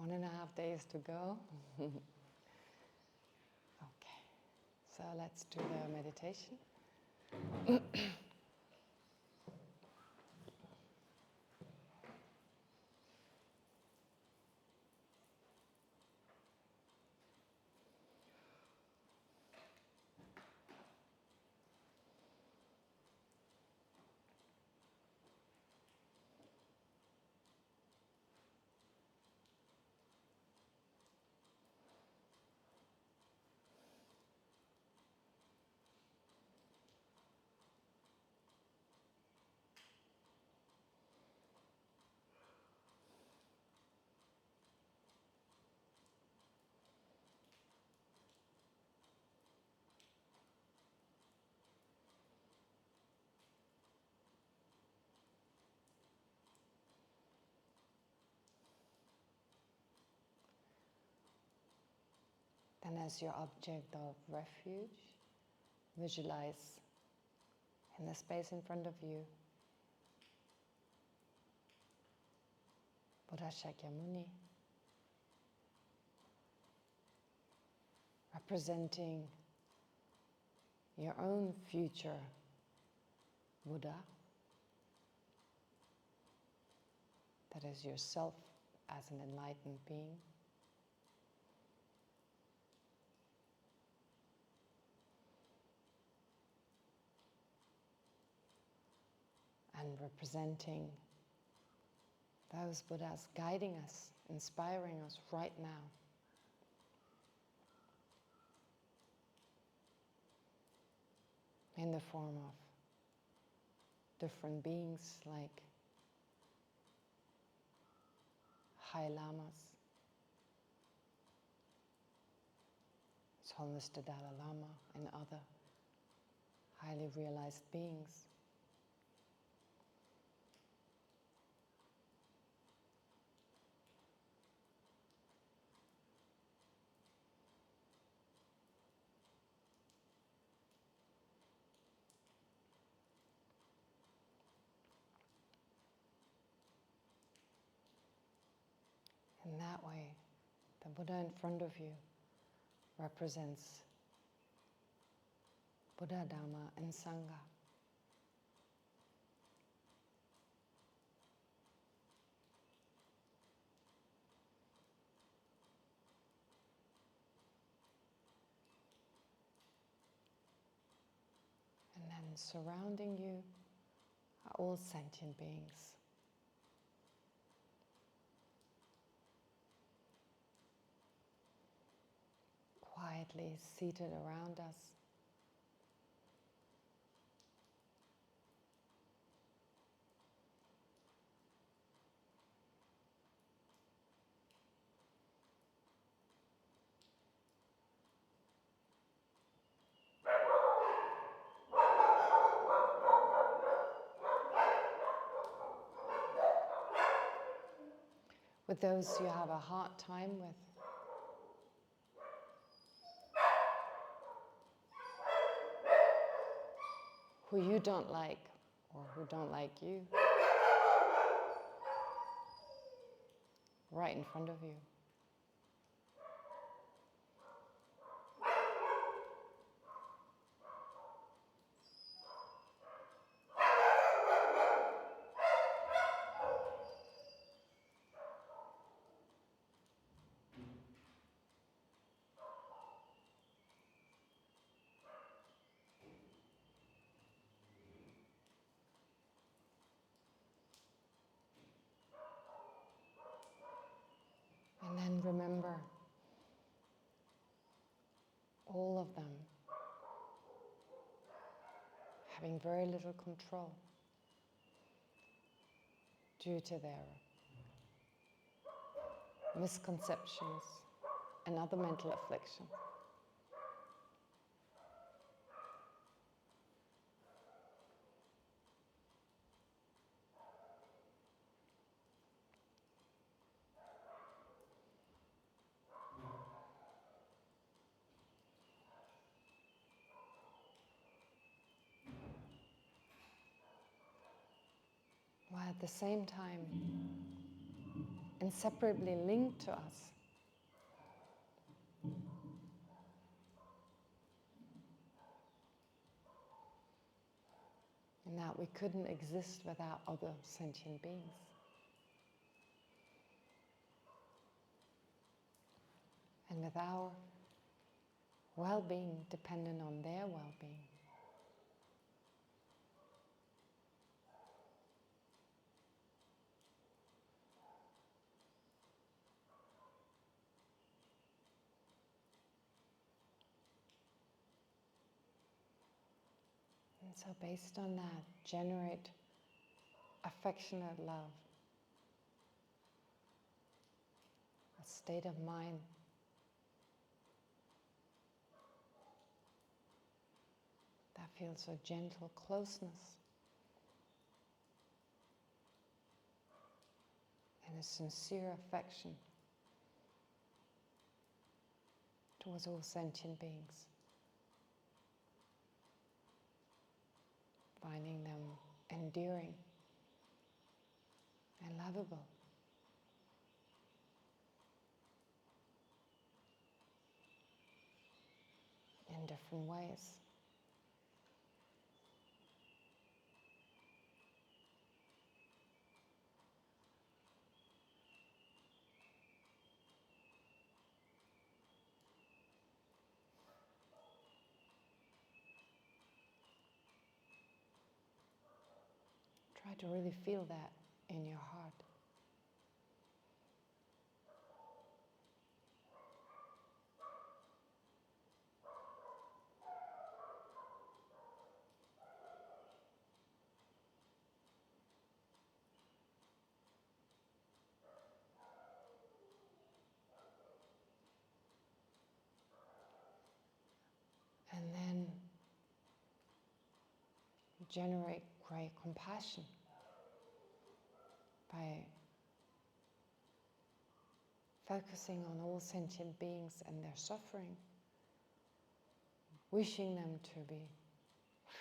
1.5 days to go. Okay, so let's do the meditation. Then as your object of refuge, visualize in the space in front of you Buddha Shakyamuni, representing your own future Buddha, that is yourself as an enlightened being. And representing those Buddhas guiding us, inspiring us right now. In the form of different beings like high lamas, His Holiness the Dalai Lama, and other highly realized beings. In that way, the Buddha in front of you represents Buddha, Dhamma, and Sangha. And then surrounding you are all sentient beings. Quietly seated around us. With those you have a hard time with, who you don't like or who don't like you, right in front of you. And then remember, all of them having very little control due to their misconceptions and other mental affliction. While at the same time inseparably linked to us. And that we couldn't exist without other sentient beings. And with our well-being dependent on their well-being. And so based on that, generate affectionate love, a state of mind that feels a gentle closeness and a sincere affection towards all sentient beings, finding them endearing and lovable. In different ways. Try to really feel that in your heart. And then generate great compassion by focusing on all sentient beings and their suffering, wishing them to be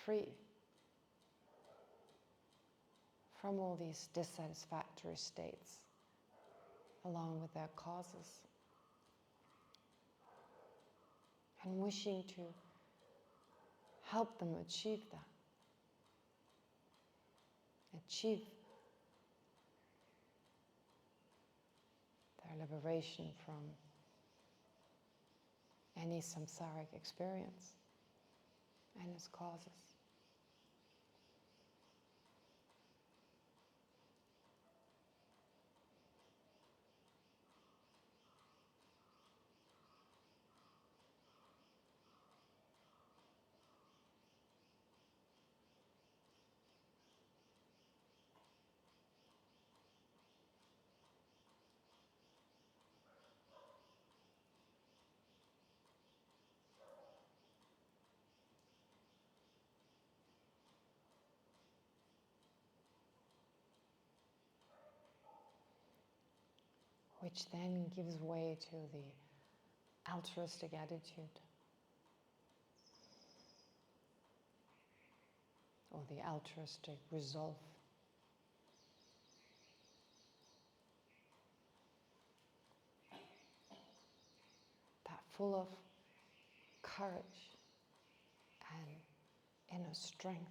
free from all these dissatisfactory states along with their causes, and wishing to help them achieve that, achieve their liberation from any samsaric experience and its causes. Which then gives way to the altruistic attitude, or the altruistic resolve. That full of courage and inner strength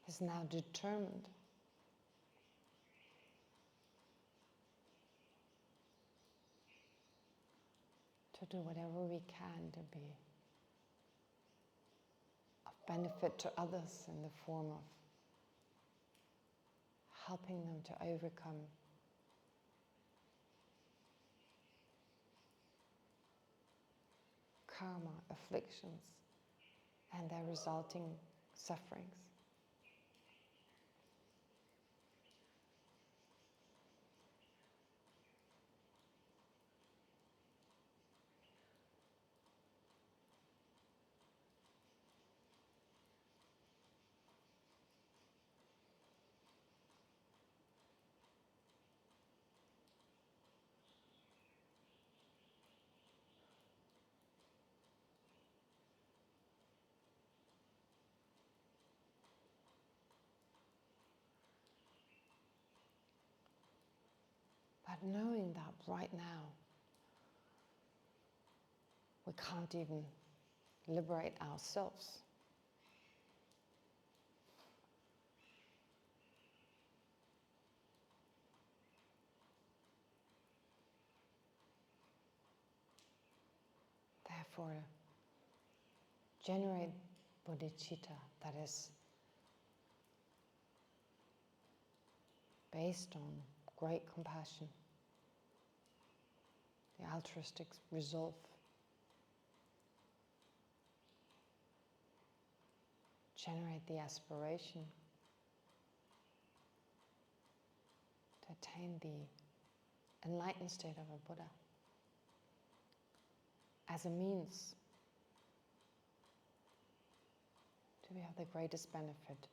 is now determined to do whatever we can to be of benefit to others in the form of helping them to overcome karma, afflictions, and their resulting sufferings. But knowing that right now, we can't even liberate ourselves. Therefore, generate bodhicitta that is based on great compassion, the altruistic resolve, generate the aspiration to attain the enlightened state of a Buddha as a means to have the greatest benefit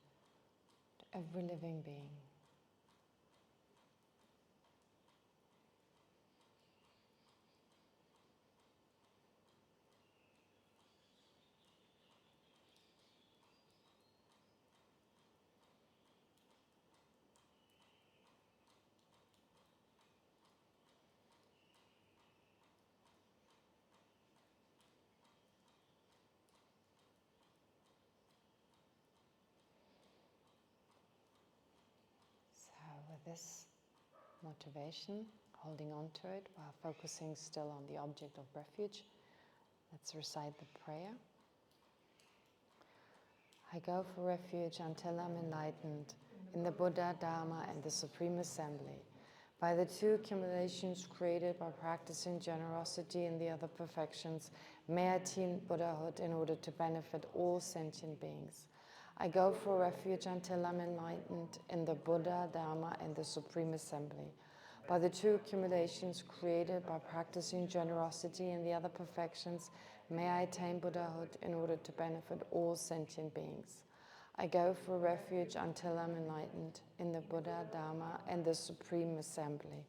to every living being. This motivation, holding on to it while focusing still on the object of refuge, let's recite the prayer. I go for refuge until I'm enlightened in the Buddha, Dharma, and the Supreme Assembly, by the two accumulations created by practicing generosity and the other perfections. May I attain Buddhahood in order to benefit all sentient beings. I go for refuge until I'm enlightened in the Buddha, Dharma, and the Supreme Assembly. By the two accumulations created by practicing generosity and the other perfections, may I attain Buddhahood in order to benefit all sentient beings. I go for refuge until I'm enlightened in the Buddha, Dharma, and the Supreme Assembly.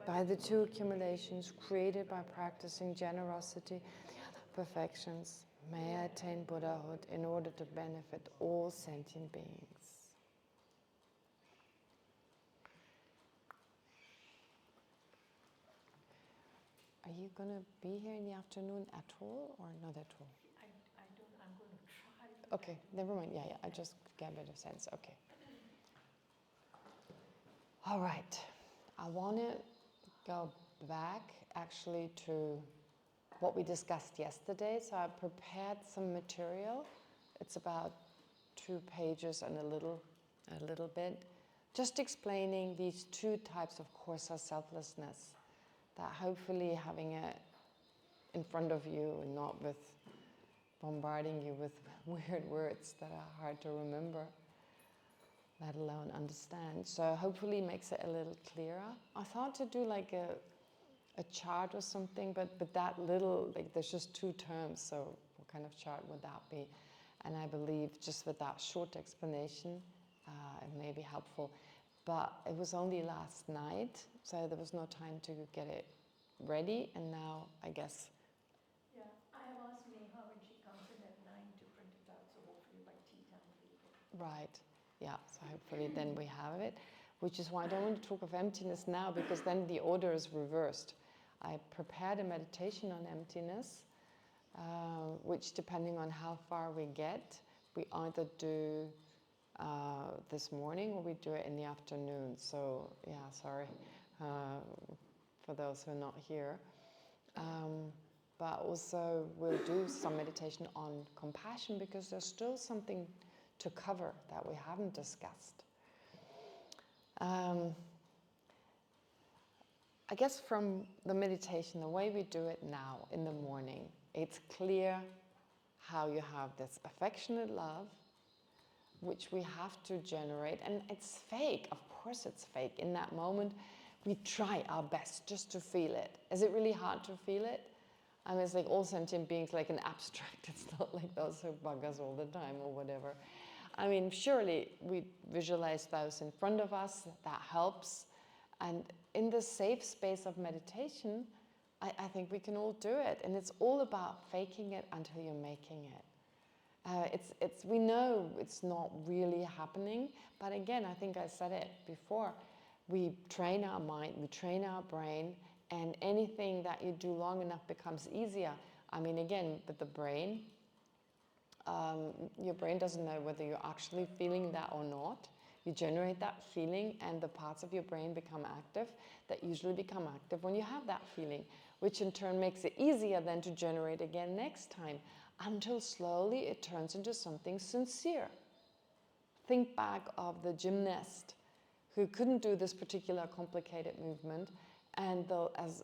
By the two accumulations created by practicing generosity and the other perfections, may I attain Buddhahood in order to benefit all sentient beings. Are you going to be here in the afternoon at all or not at all? I don't, I'm going to try. Okay, never mind. Yeah, I just get a bit of sense. Okay. All right. I want to go back actually to what we discussed yesterday. So I prepared some material. It's about 2 pages and a little bit, just explaining these 2 types of Kosa selflessness, that hopefully having it in front of you and not with bombarding you with weird words that are hard to remember, let alone understand. So hopefully makes it a little clearer. I thought to do like a chart or something, but that little, like there's just 2 terms, so what kind of chart would that be? And I believe just with that short explanation, it may be helpful. But it was only last night, so there was no time to get it ready, and now I guess... Yeah, I have asked Neha when she comes in at 9 to print it out, so hopefully by tea time we'll go. Right, yeah, so hopefully then we have it, which is why I don't want to talk of emptiness now, because then the order is reversed. I prepared a meditation on emptiness, which depending on how far we get, we either do this morning or we do it in the afternoon. So yeah, sorry for those who are not here. But also we'll do some meditation on compassion, because there's still something to cover that we haven't discussed. I guess from the meditation, the way we do it now in the morning, it's clear how you have this affectionate love, which we have to generate. And it's fake, of course it's fake. In that moment, we try our best just to feel it. Is it really hard to feel it? I mean, it's like all sentient beings, like an abstract. It's not like those who bug us all the time or whatever. I mean, surely we visualize those in front of us, that helps. And in the safe space of meditation, I think we can all do it. And it's all about faking it until you're making it. We know it's not really happening, but again, I think I said it before, we train our mind, we train our brain, and anything that you do long enough becomes easier. I mean, again, with the brain, your brain doesn't know whether you're actually feeling that or not. You generate that feeling, and the parts of your brain become active that usually become active when you have that feeling, which in turn makes it easier then to generate again next time, until slowly it turns into something sincere. Think back of the gymnast who couldn't do this particular complicated movement, and as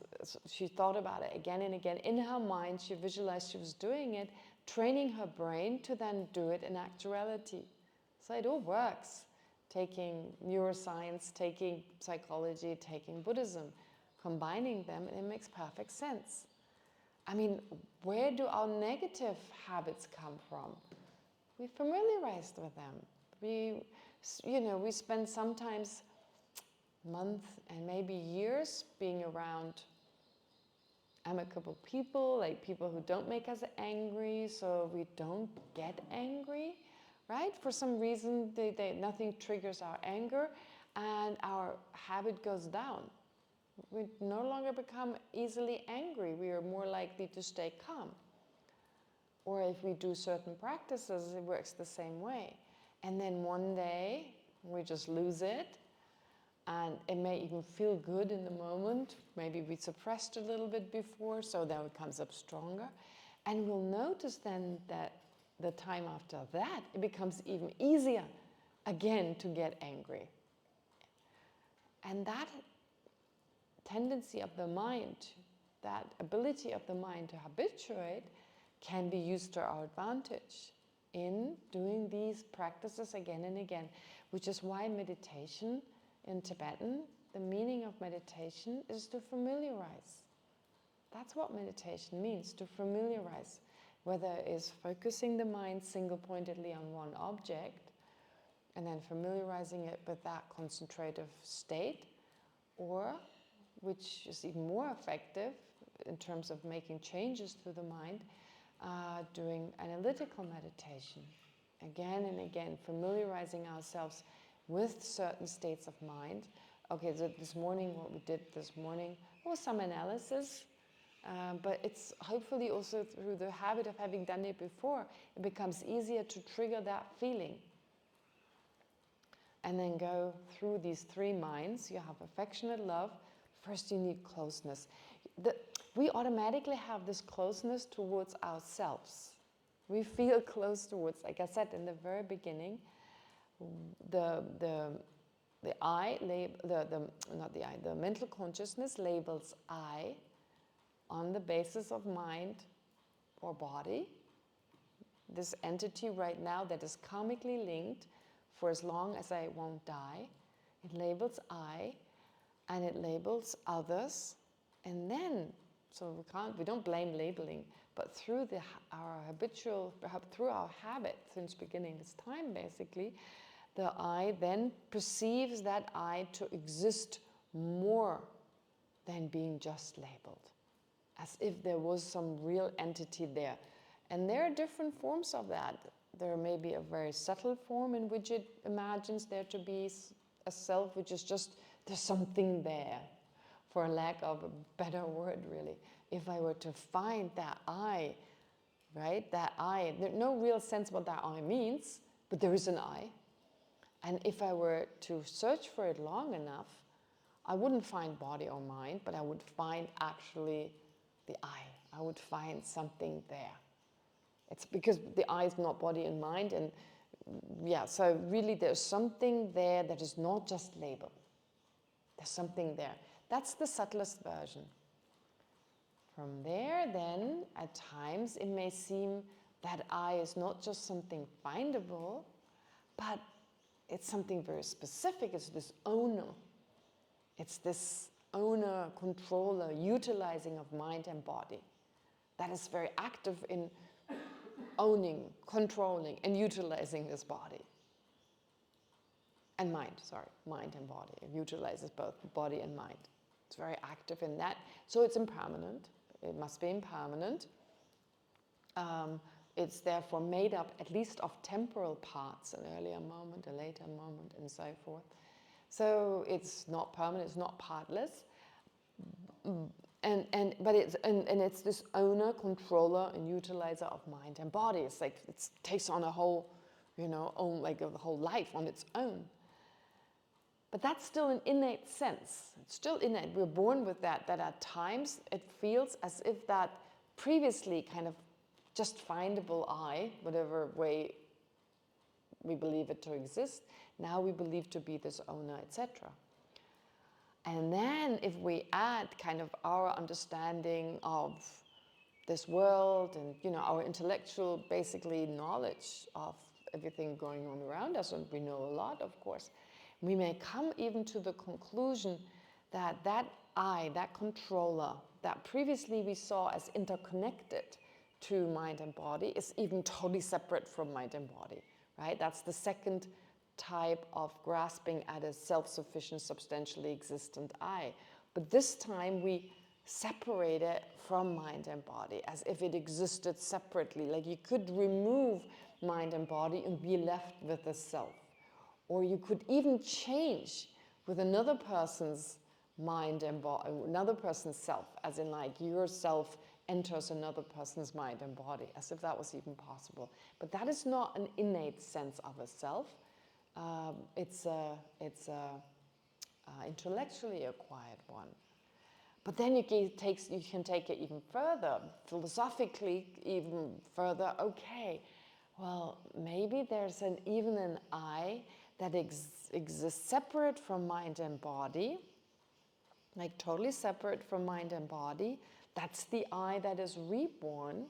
she thought about it again and again, in her mind she visualized she was doing it, training her brain to then do it in actuality. So it all works. Taking neuroscience, taking psychology, taking Buddhism, combining them, it makes perfect sense. I mean, where do our negative habits come from? We're familiarized with them. We spend sometimes months and maybe years being around amicable people, like people who don't make us angry, so we don't get angry, right? For some reason, nothing triggers our anger, and our habit goes down. We no longer become easily angry. We are more likely to stay calm. Or if we do certain practices, it works the same way. And then one day, we just lose it, and it may even feel good in the moment. Maybe we suppressed a little bit before, so then it comes up stronger. And we'll notice then that the time after that, it becomes even easier again to get angry. And that tendency of the mind, that ability of the mind to habituate, can be used to our advantage in doing these practices again and again, which is why meditation in Tibetan, the meaning of meditation is to familiarize. That's what meditation means, to familiarize. Whether it is focusing the mind single-pointedly on one object and then familiarizing it with that concentrative state, or, which is even more effective in terms of making changes through the mind, doing analytical meditation. Again and again, familiarizing ourselves with certain states of mind. Okay, so this morning, what we did this morning was some analysis, but it's hopefully also through the habit of having done it before, it becomes easier to trigger that feeling. And then go through these three minds. You have affectionate love. First you need closeness. We automatically have this closeness towards ourselves. We feel close towards, like I said in the very beginning, the mental consciousness labels I on the basis of mind or body, this entity right now that is karmically linked for as long as I won't die. It labels I, and it labels others, and then, so we don't blame labeling, but through our habit since beginning this time basically, the I then perceives that I to exist more than being just labeled, as if there was some real entity there. And there are different forms of that. There may be a very subtle form in which it imagines there to be a self, which is just, there's something there, for lack of a better word really. If I were to find that I, right, that I, there's no real sense what that I means, but there is an I. And if I were to search for it long enough, I wouldn't find body or mind, but I would find actually the I. I would find something there. It's because the I is not body and mind, and yeah, so really there's something there that is not just label. There's something there. That's the subtlest version. From there then, at times it may seem that I is not just something findable, but it's something very specific. It's this owner. It's this owner, controller, utilizing of mind and body that is very active in owning, controlling, and utilizing this body. And mind, mind and body. It utilizes both body and mind. It's very active in that. So it's impermanent. It must be impermanent. It's therefore made up at least of temporal parts, an earlier moment, a later moment, and so forth. So it's not permanent, it's not partless. But it's this owner, controller, and utilizer of mind and body. It's like it takes on a whole, like a whole life on its own. But that's still an innate sense. It's still innate. We're born with that at times it feels as if that previously kind of just findable I, whatever way we believe it to exist, now we believe to be this owner, etc. And then if we add kind of our understanding of this world and our intellectual basically knowledge of everything going on around us, and we know a lot, of course, we may come even to the conclusion that that I, that controller, that previously we saw as interconnected to mind and body, is even totally separate from mind and body, right? That's the second type of grasping at a self-sufficient, substantially existent I. But this time we separate it from mind and body as if it existed separately. Like you could remove mind and body and be left with the self. Or you could even change with another person's mind and body, another person's self, as in like your self enters another person's mind and body, as if that was even possible. But that is not an innate sense of a self. It's a intellectually acquired one. But then you can take it even further, philosophically even further. Okay, well, maybe there's even an I that exists separate from mind and body, like totally separate from mind and body. That's the I that is reborn,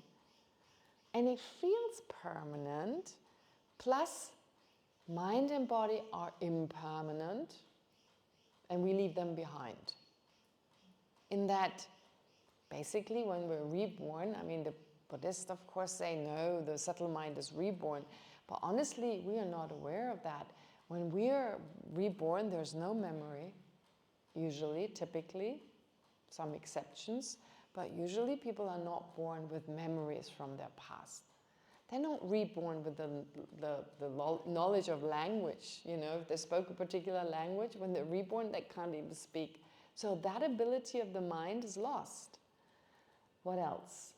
and it feels permanent, plus mind and body are impermanent, and we leave them behind. In that, basically, when we're reborn, I mean, the Buddhists, of course, say, no, the subtle mind is reborn. But honestly, we are not aware of that. When we are reborn, there's no memory, usually, typically, some exceptions, but usually people are not born with memories from their past. They're not reborn with the knowledge of language. If they spoke a particular language, when they're reborn, they can't even speak. So that ability of the mind is lost. What else?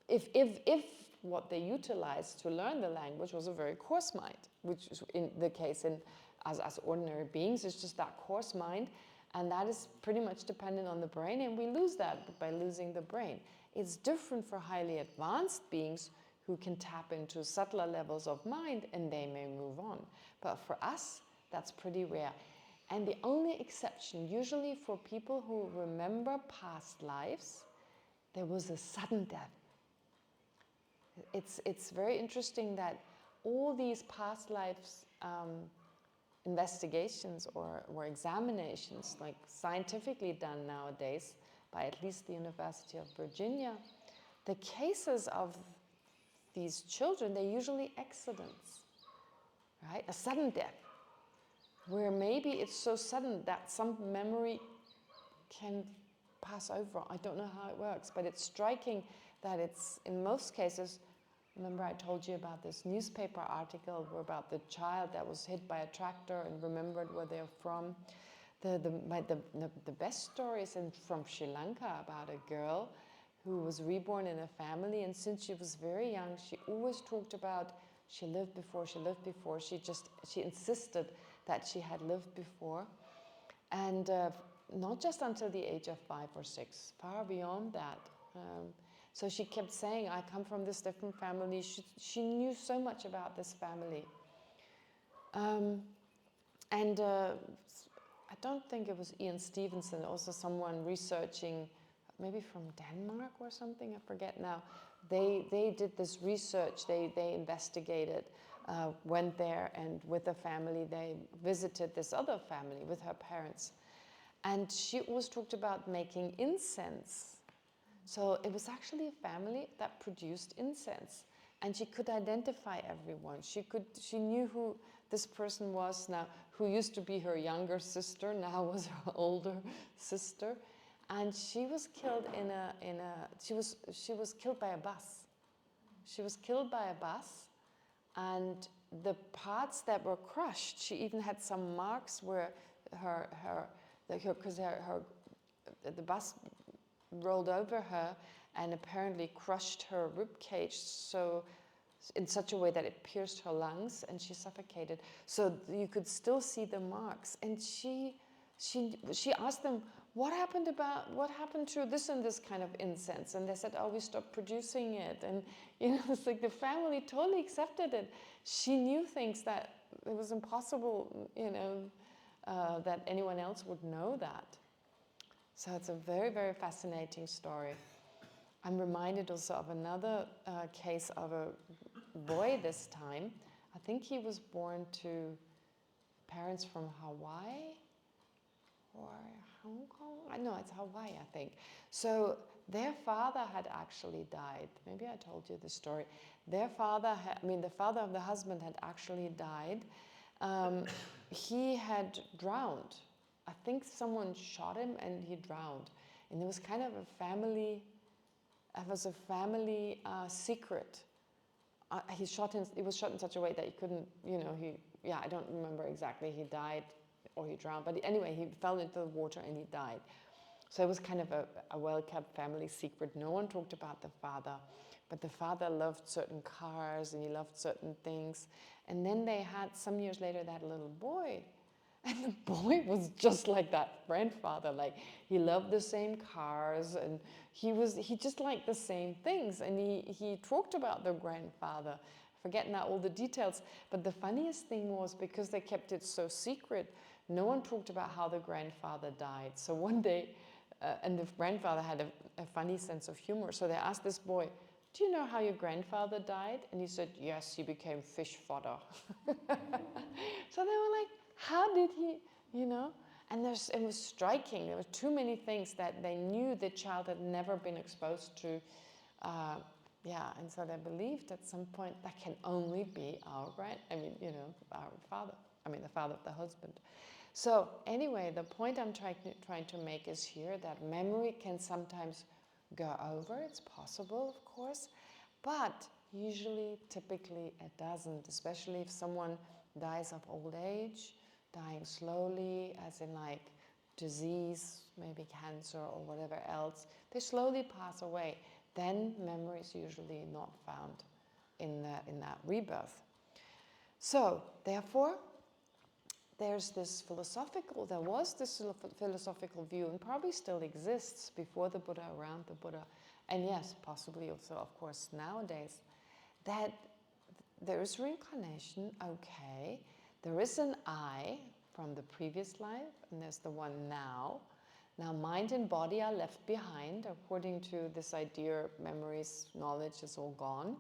If what they utilized to learn the language was a very coarse mind, which is in the case as ordinary beings, it's just that coarse mind, and that is pretty much dependent on the brain, and we lose that by losing the brain. It's different for highly advanced beings who can tap into subtler levels of mind, and they may move on. But for us, that's pretty rare. And the only exception, usually for people who remember past lives, there was a sudden death. It's very interesting that all these past lives investigations or examinations, like scientifically done nowadays by at least the University of Virginia, the cases of these children, they're usually accidents, right? A sudden death, where maybe it's so sudden that some memory can pass over. I don't know how it works, but it's striking that it's, in most cases, remember I told you about this newspaper article about the child that was hit by a tractor and remembered where they're from. The best story is from Sri Lanka about a girl who was reborn in a family, and since she was very young, she always talked about she lived before. She insisted that she had lived before, and not just until the age of 5 or 6, far beyond that. So she kept saying, I come from this different family. She knew so much about this family. I don't think it was Ian Stevenson, also someone researching, maybe from Denmark or something, I forget now. They did this research, they investigated, went there, and with the family, they visited this other family with her parents. And she always talked about making incense. So it was actually a family that produced incense, and she could identify everyone. She knew who this person was now, who used to be her younger sister, now was her older sister, and she was killed she was killed by a bus. She was killed by a bus, and the parts that were crushed, she even had some marks where the bus rolled over her and apparently crushed her rib cage, so in such a way that it pierced her lungs and she suffocated. So you could still see the marks. And she asked them, what happened to this and this kind of incense? And they said, oh, we stopped producing it. And it's like the family totally accepted it. She knew things that it was impossible, that anyone else would know that. So it's a very, very fascinating story. I'm reminded also of another case of a boy this time. I think he was born to parents from Hawaii or Hong Kong. No, it's Hawaii, I think. So their father had actually died. Maybe I told you the story. The father of the husband had actually died. He had drowned. I think someone shot him and he drowned. And it was kind of a family secret. He was shot in such a way that he couldn't, I don't remember exactly, he died or he drowned, but anyway, he fell into the water and he died. So it was kind of a well-kept family secret. No one talked about the father, but the father loved certain cars and he loved certain things. And then they had, some years later, they had a little boy. And the boy was just like that grandfather. Like, he loved the same cars and he just liked the same things. And he talked about the grandfather, forgetting now all the details. But the funniest thing was, because they kept it so secret, no one talked about how the grandfather died. So one day, and the grandfather had a funny sense of humor. So they asked this boy, do you know how your grandfather died? And he said, yes, he became fish fodder. So they were like, how did he, And it was striking. There were too many things that they knew the child had never been exposed to. And so they believed at some point that can only be our father. The father of the husband. So anyway, the point I'm trying to make is here that memory can sometimes go over. It's possible, of course, but usually, typically, it doesn't, especially if someone dies of old age, dying slowly, as in like disease, maybe cancer or whatever else. They slowly pass away. Then memory is usually not found in that rebirth. So, therefore, there was this philosophical view, and probably still exists before the Buddha, around the Buddha, and yes, possibly also, of course, nowadays, that there is reincarnation, okay. There is an I from the previous life, and there's the one now. Now, mind and body are left behind. According to this idea, memories, knowledge is all gone.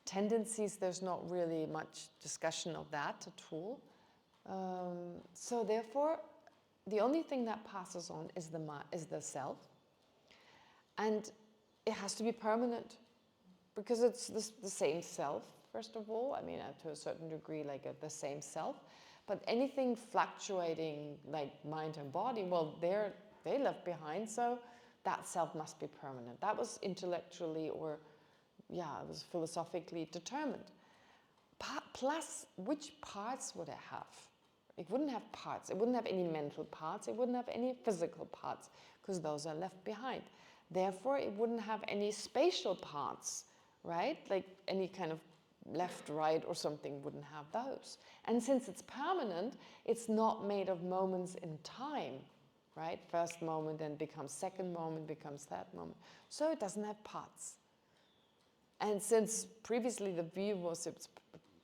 Tendencies, there's not really much discussion of that at all. So therefore, the only thing that passes on is the self. And it has to be permanent, because it's the same self. First of all, to a certain degree, like the same self. But anything fluctuating, like mind and body, well, they left behind, so that self must be permanent. That was intellectually it was philosophically determined. Plus, which parts would it have? It wouldn't have parts. It wouldn't have any mental parts. It wouldn't have any physical parts, because those are left behind. Therefore, it wouldn't have any spatial parts, right? Like any kind of left, right, or something wouldn't have those. And since it's permanent, it's not made of moments in time, right? First moment, then becomes second moment, becomes third moment. So it doesn't have parts. And since previously the view was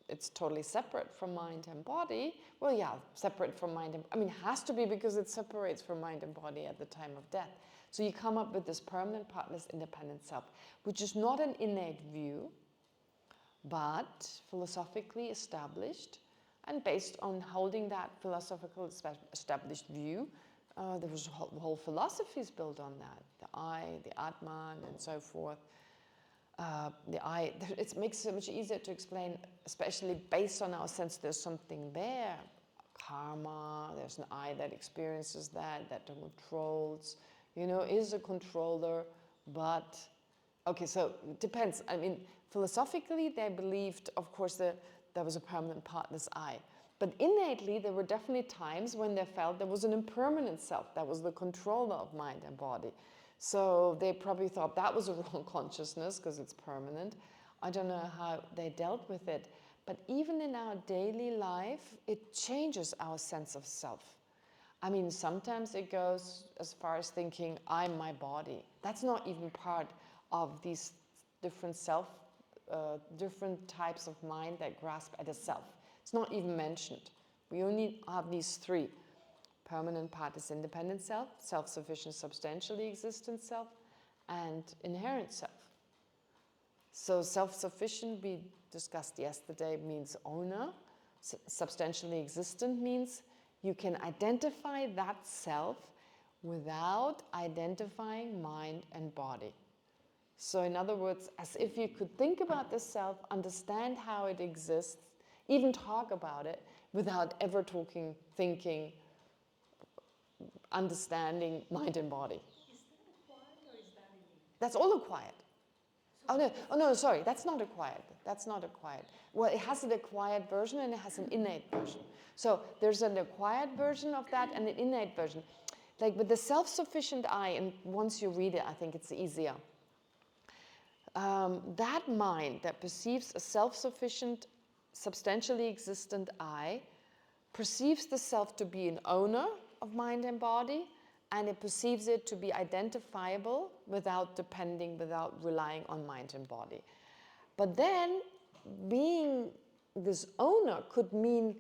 it's totally separate from mind and body, well, yeah, separate from mind and, it has to be, because it separates from mind and body at the time of death. So you come up with this permanent, partless, independent self, which is not an innate view, but philosophically established, and based on holding that philosophical established view, there was whole philosophies built on that. The I, the Atman, and so forth. The I, it makes it much easier to explain, especially based on our sense there's something there. Karma, there's an I that experiences that controls, is a controller, but, okay, so it depends. Philosophically, they believed, of course, the there was a permanent part, this I. But innately, there were definitely times when they felt there was an impermanent self that was the controller of mind and body. So they probably thought that was a wrong consciousness because it's permanent. I don't know how they dealt with it. But even in our daily life, it changes our sense of self. I mean, sometimes it goes as far as thinking, I'm my body. That's not even part of these different different types of mind that grasp at a self. It's not even mentioned. We only have these three. Permanent part is independent self, self-sufficient, substantially existent self, and inherent self. So self-sufficient, we discussed yesterday, means owner. Substantially existent means you can identify that self without identifying mind and body. So in other words, as if you could think about the self, understand how it exists, even talk about it, without ever talking, thinking, understanding mind and body. Is that acquired or is that innate? That's all acquired. Oh no, sorry, that's not acquired. That's not acquired. Well, it has an acquired version and it has an innate version. So there's an acquired version of that and an innate version. Like with the self-sufficient I, and once you read it, I think it's easier. That mind that perceives a self-sufficient, substantially existent I, perceives the self to be an owner of mind and body, and it perceives it to be identifiable without depending, without relying on mind and body. But then, being this owner could mean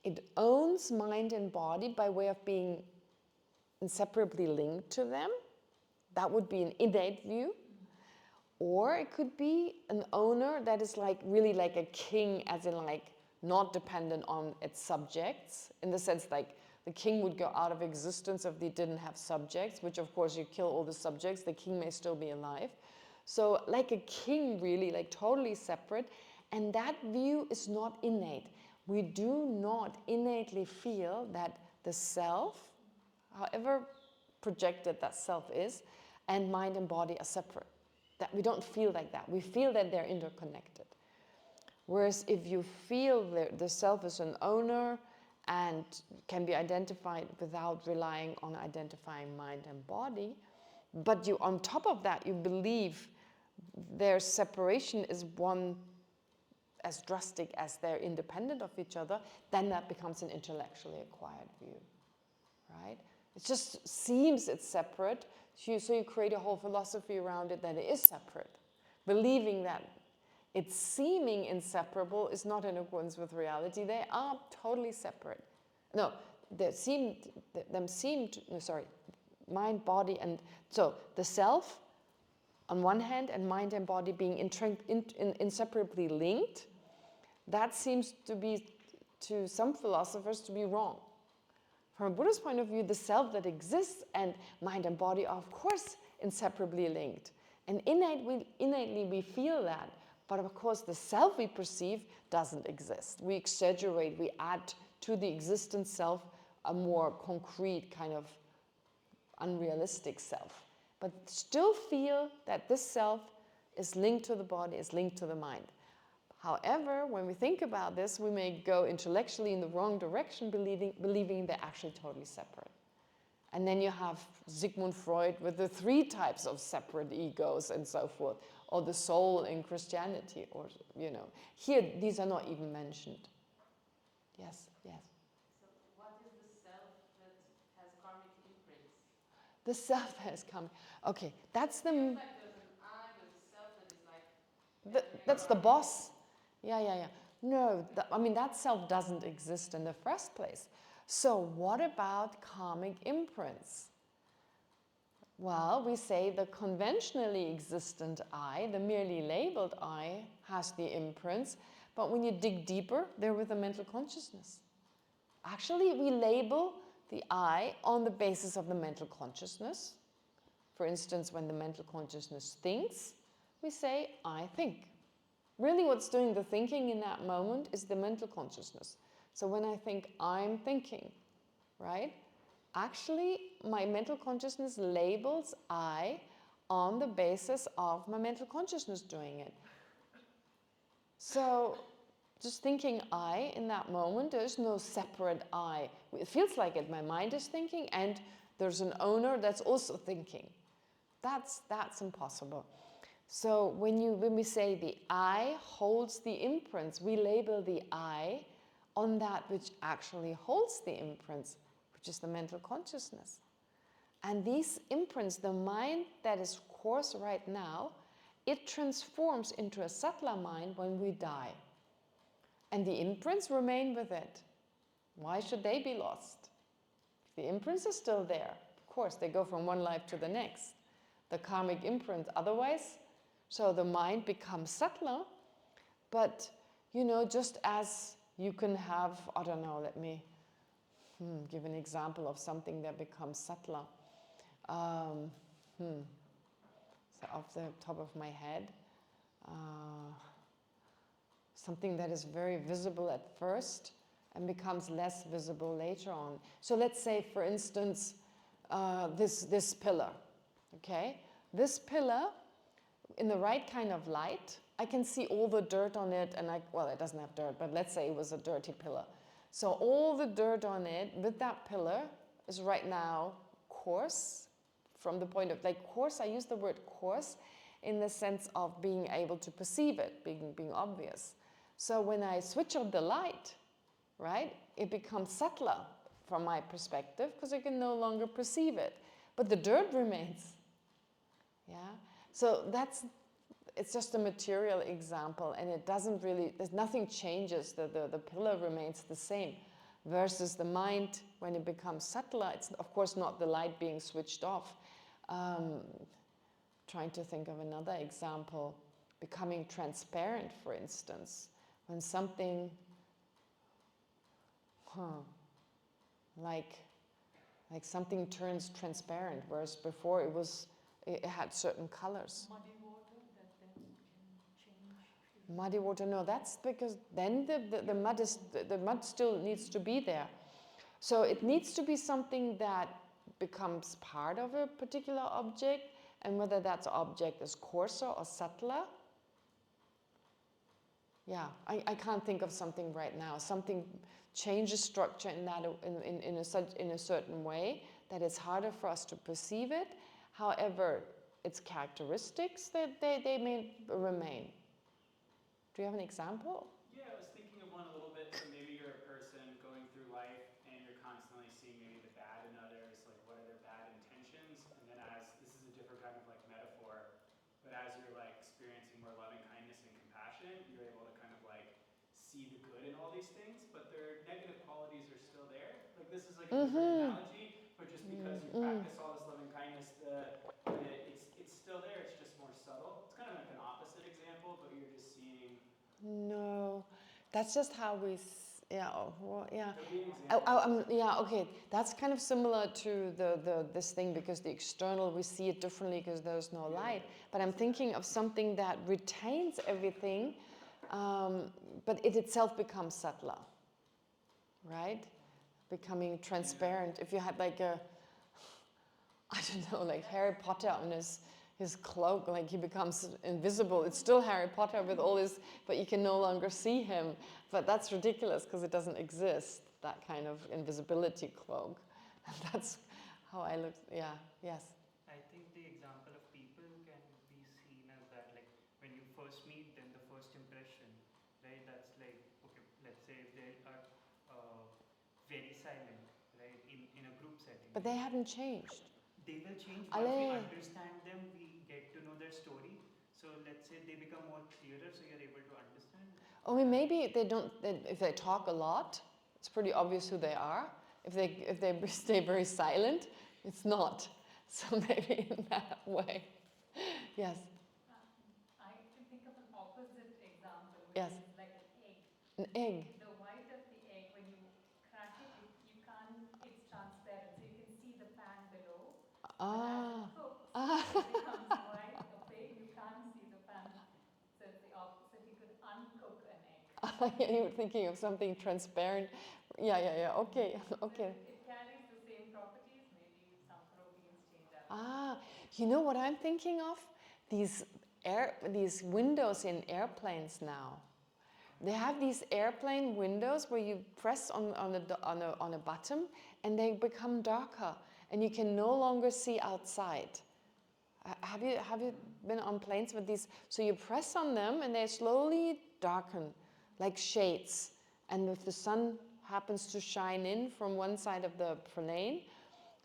it owns mind and body by way of being inseparably linked to them. That would be an innate view. Or it could be an owner that is like really like a king, as in like not dependent on its subjects, in the sense like the king would go out of existence if they didn't have subjects, which of course you kill all the subjects, the king may still be alive. So like a king really, like totally separate, and that view is not innate. We do not innately feel that the self, however projected that self is, and mind and body are separate. That we don't feel like that. We feel that they're interconnected. Whereas if you feel the self is an owner and can be identified without relying on identifying mind and body, but you, on top of that, you believe their separation is one as drastic as they're independent of each other, then that becomes an intellectually acquired view, right? It just seems it's separate, so you create a whole philosophy around it that it is separate. Believing that it's seeming inseparable is not in accordance with reality. They are totally separate. No, mind, body, and so the self on one hand and mind and body being inseparably linked, that seems to be, to some philosophers, to be wrong. From a Buddhist point of view, the self that exists and mind and body are, of course, inseparably linked. And innately we feel that. But of course, the self we perceive doesn't exist. We exaggerate, we add to the existent self a more concrete kind of unrealistic self. But still feel that this self is linked to the body, is linked to the mind. However, when we think about this, we may go intellectually in the wrong direction, believing they're actually totally separate. And then you have Sigmund Freud with the 3 types of separate egos and so forth, or the soul in Christianity, or, you know. Here, these are not even mentioned. Yes, yes. So what is the self that has karmic imprints? The self that has come. Okay, that's the... Like there's an I, there's a self that is like... That's the boss. Yeah. No, I mean, that self doesn't exist in the first place. So what about karmic imprints? Well, we say the conventionally existent I, the merely labeled I, has the imprints, but when you dig deeper, they're with the mental consciousness. Actually, we label the I on the basis of the mental consciousness. For instance, when the mental consciousness thinks, we say, I think. Really what's doing the thinking in that moment is the mental consciousness. So when I think I'm thinking, right? Actually, my mental consciousness labels I on the basis of my mental consciousness doing it. So just thinking I in that moment. There's no separate I. It feels like it. My mind is thinking, and there's an owner that's also thinking. That's impossible. So when we say the I holds the imprints, we label the I on that which actually holds the imprints, which is the mental consciousness. And these imprints, the mind that is coarse right now, it transforms into a subtler mind when we die. And the imprints remain with it. Why should they be lost? The imprints are still there. Of course, they go from one life to the next. The karmic imprint otherwise. So the mind becomes subtler, but, just as you can have, I don't know, let me give an example of something that becomes subtler. So off the top of my head, something that is very visible at first and becomes less visible later on. So let's say, for instance, this pillar, okay? This pillar, in the right kind of light, I can see all the dirt on it, and well, it doesn't have dirt, but let's say it was a dirty pillar. So all the dirt on it with that pillar is right now coarse, from the point of, coarse, I use the word coarse in the sense of being able to perceive it, being obvious. So when I switch on the light, right, it becomes subtler from my perspective, because I can no longer perceive it. But the dirt remains. Yeah? So it's just a material example, and it doesn't really, nothing changes, the pillar remains the same. Versus the mind, when it becomes subtler, it's of course not the light being switched off. Trying to think of another example, becoming transparent, for instance. When something, like something turns transparent, whereas before it had certain colors. Muddy water that then can change. Muddy water, no, that's because then the mud still needs to be there. So it needs to be something that becomes part of a particular object, and whether that object is coarser or subtler. Yeah, I can't think of something right now. Something changes structure in a certain way that it's harder for us to perceive it. However, its characteristics, they may remain. Do you have an example? Yeah, I was thinking of one a little bit. So maybe you're a person going through life and you're constantly seeing maybe the bad in others, like what are their bad intentions? And then this is a different kind of metaphor, but as you're experiencing more loving kindness and compassion, you're able to kind of see the good in all these things, but their negative qualities are still there. This is a different analogy, but just because you practice all this loving kindness, it's still there, it's just more subtle. It's kind of an opposite example, but you're just seeing. No, that's just how we. Yeah. Well, yeah. Yeah. Okay. That's kind of similar to this thing, because the external, we see it differently because there's no light. But I'm thinking of something that retains everything, but it itself becomes subtler, right? Becoming transparent. If you had I don't know, Harry Potter on his cloak, he becomes invisible. It's still Harry Potter with all his, but you can no longer see him. But that's ridiculous because it doesn't exist, that kind of invisibility cloak. That's how I look. Yeah, yes. I think the example of people can be seen as that, when you first meet them, the first impression, right? That's okay, let's say if they are very silent, right, in a group setting. But they haven't changed. They will change once we understand them, we get to know their story. So let's say they become more clearer, so you're able to understand. I mean, maybe if they talk a lot, it's pretty obvious who they are. If they stay very silent, it's not. So maybe in that way. Yes. I can think of an opposite example, which Yes. is like an egg. An egg. The white of the egg, when you crack it, you can't, it's transparent, so you can see the pan below. Ah. But as it cooks, it becomes white, opaque, you can't see the pan. So it's the opposite, you could uncook an egg. You were thinking of something transparent. Yeah. Okay. So it carries the same properties, maybe some proteins change out. Ah, you know what I'm thinking of? These windows in airplanes now. They have these airplane windows where you press on a button and they become darker and you can no longer see outside. Have you been on planes with these? So you press on them and they slowly darken like shades. And if the sun happens to shine in from one side of the plane,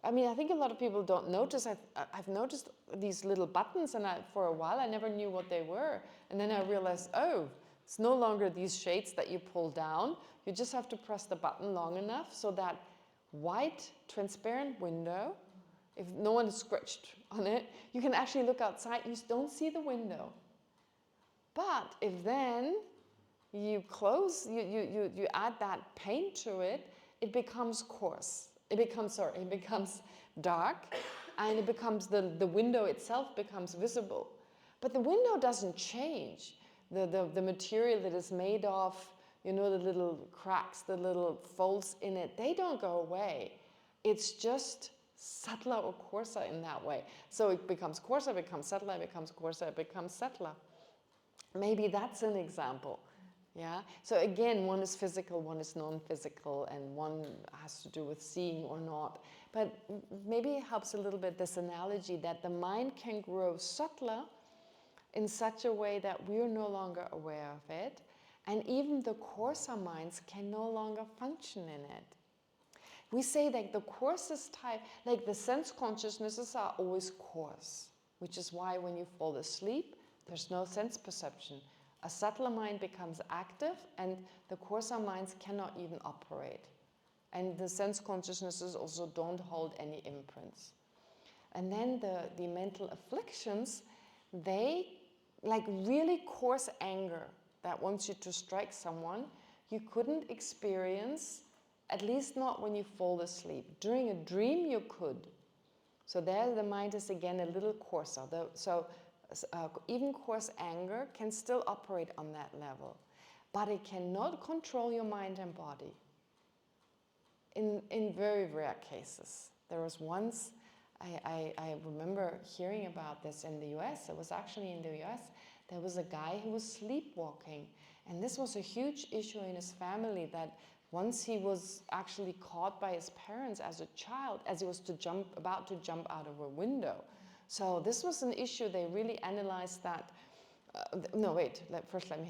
I mean, I think a lot of people don't notice. I've noticed these little buttons, and for a while I never knew what they were. And then I realized, oh, it's no longer these shades that you pull down. You just have to press the button long enough so that white, transparent window, if no one is scratched on it, you can actually look outside. You don't see the window. But if then you close, you add that paint to it, it becomes coarse. It becomes dark, and it becomes, the window itself becomes visible. But the window doesn't change. The material that is made of, you know, the little cracks, the little folds in it, they don't go away. It's just subtler or coarser in that way. So it becomes coarser, becomes subtler, it becomes coarser, it becomes subtler. Maybe that's an example. Yeah. So again, one is physical, one is non-physical, and one has to do with seeing or not. But maybe it helps a little bit, this analogy that the mind can grow subtler in such a way that we're no longer aware of it, and even the coarser minds can no longer function in it. We say that the coarsest type, like the sense consciousnesses are always coarse, which is why when you fall asleep, there's no sense perception. A subtler mind becomes active, and the coarser minds cannot even operate. And the sense consciousnesses also don't hold any imprints. And then the mental afflictions, they, like really coarse anger that wants you to strike someone, you couldn't experience, at least not when you fall asleep. During a dream you could. So there the mind is again a little coarser. Even coarse anger can still operate on that level, but it cannot control your mind and body. In very rare cases. There was once, I remember hearing about this in the US. It was actually in the US. There was a guy who was sleepwalking, and this was a huge issue in his family, that once he was actually caught by his parents as a child, as he was about to jump out of a window. So this was an issue. They really analyzed that. First let me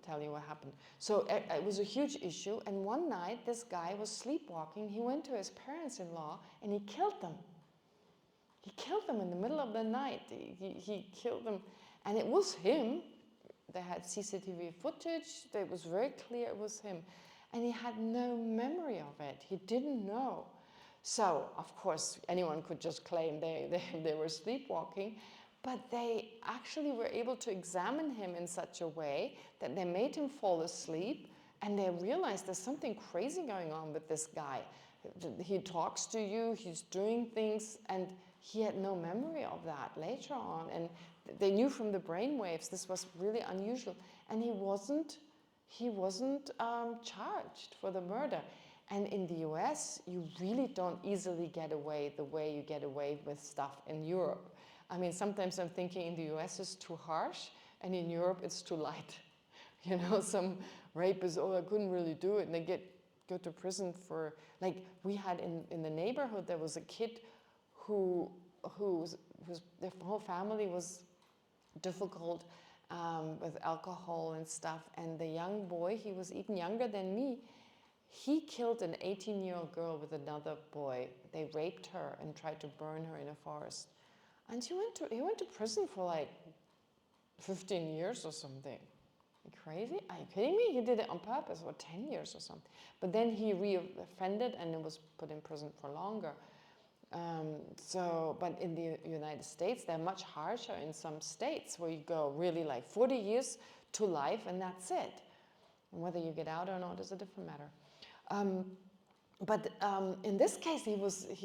tell you what happened. So it was a huge issue, and one night this guy was sleepwalking. He went to his parents-in-law and he killed them. He killed them in the middle of the night. He killed them, and it was him. They had CCTV footage. It was very clear it was him. And he had no memory of it. He didn't know. So, of course, anyone could just claim they were sleepwalking, but they actually were able to examine him in such a way that they made him fall asleep, and they realized there's something crazy going on with this guy. He talks to you, he's doing things, and he had no memory of that later on. And they knew from the brain waves this was really unusual. And he wasn't charged for the murder. And in the US, you really don't easily get away the way you get away with stuff in Europe. I mean, sometimes I'm thinking in the US it's too harsh, and in Europe it's too light. You know, some rapists, I couldn't really do it, and they go to prison for, like we had in the neighborhood, there was a kid whose their whole family was difficult with alcohol and stuff, and the young boy, he was even younger than me, he killed an 18-year-old girl with another boy. They raped her and tried to burn her in a forest. And he went to prison for like 15 years or something. Crazy? Are you kidding me? He did it on purpose, or 10 years or something. But then he re-offended and was put in prison for longer. But in the United States, they're much harsher in some states, where you go really like 40 years to life and that's it. And whether you get out or not is a different matter. But in this case, he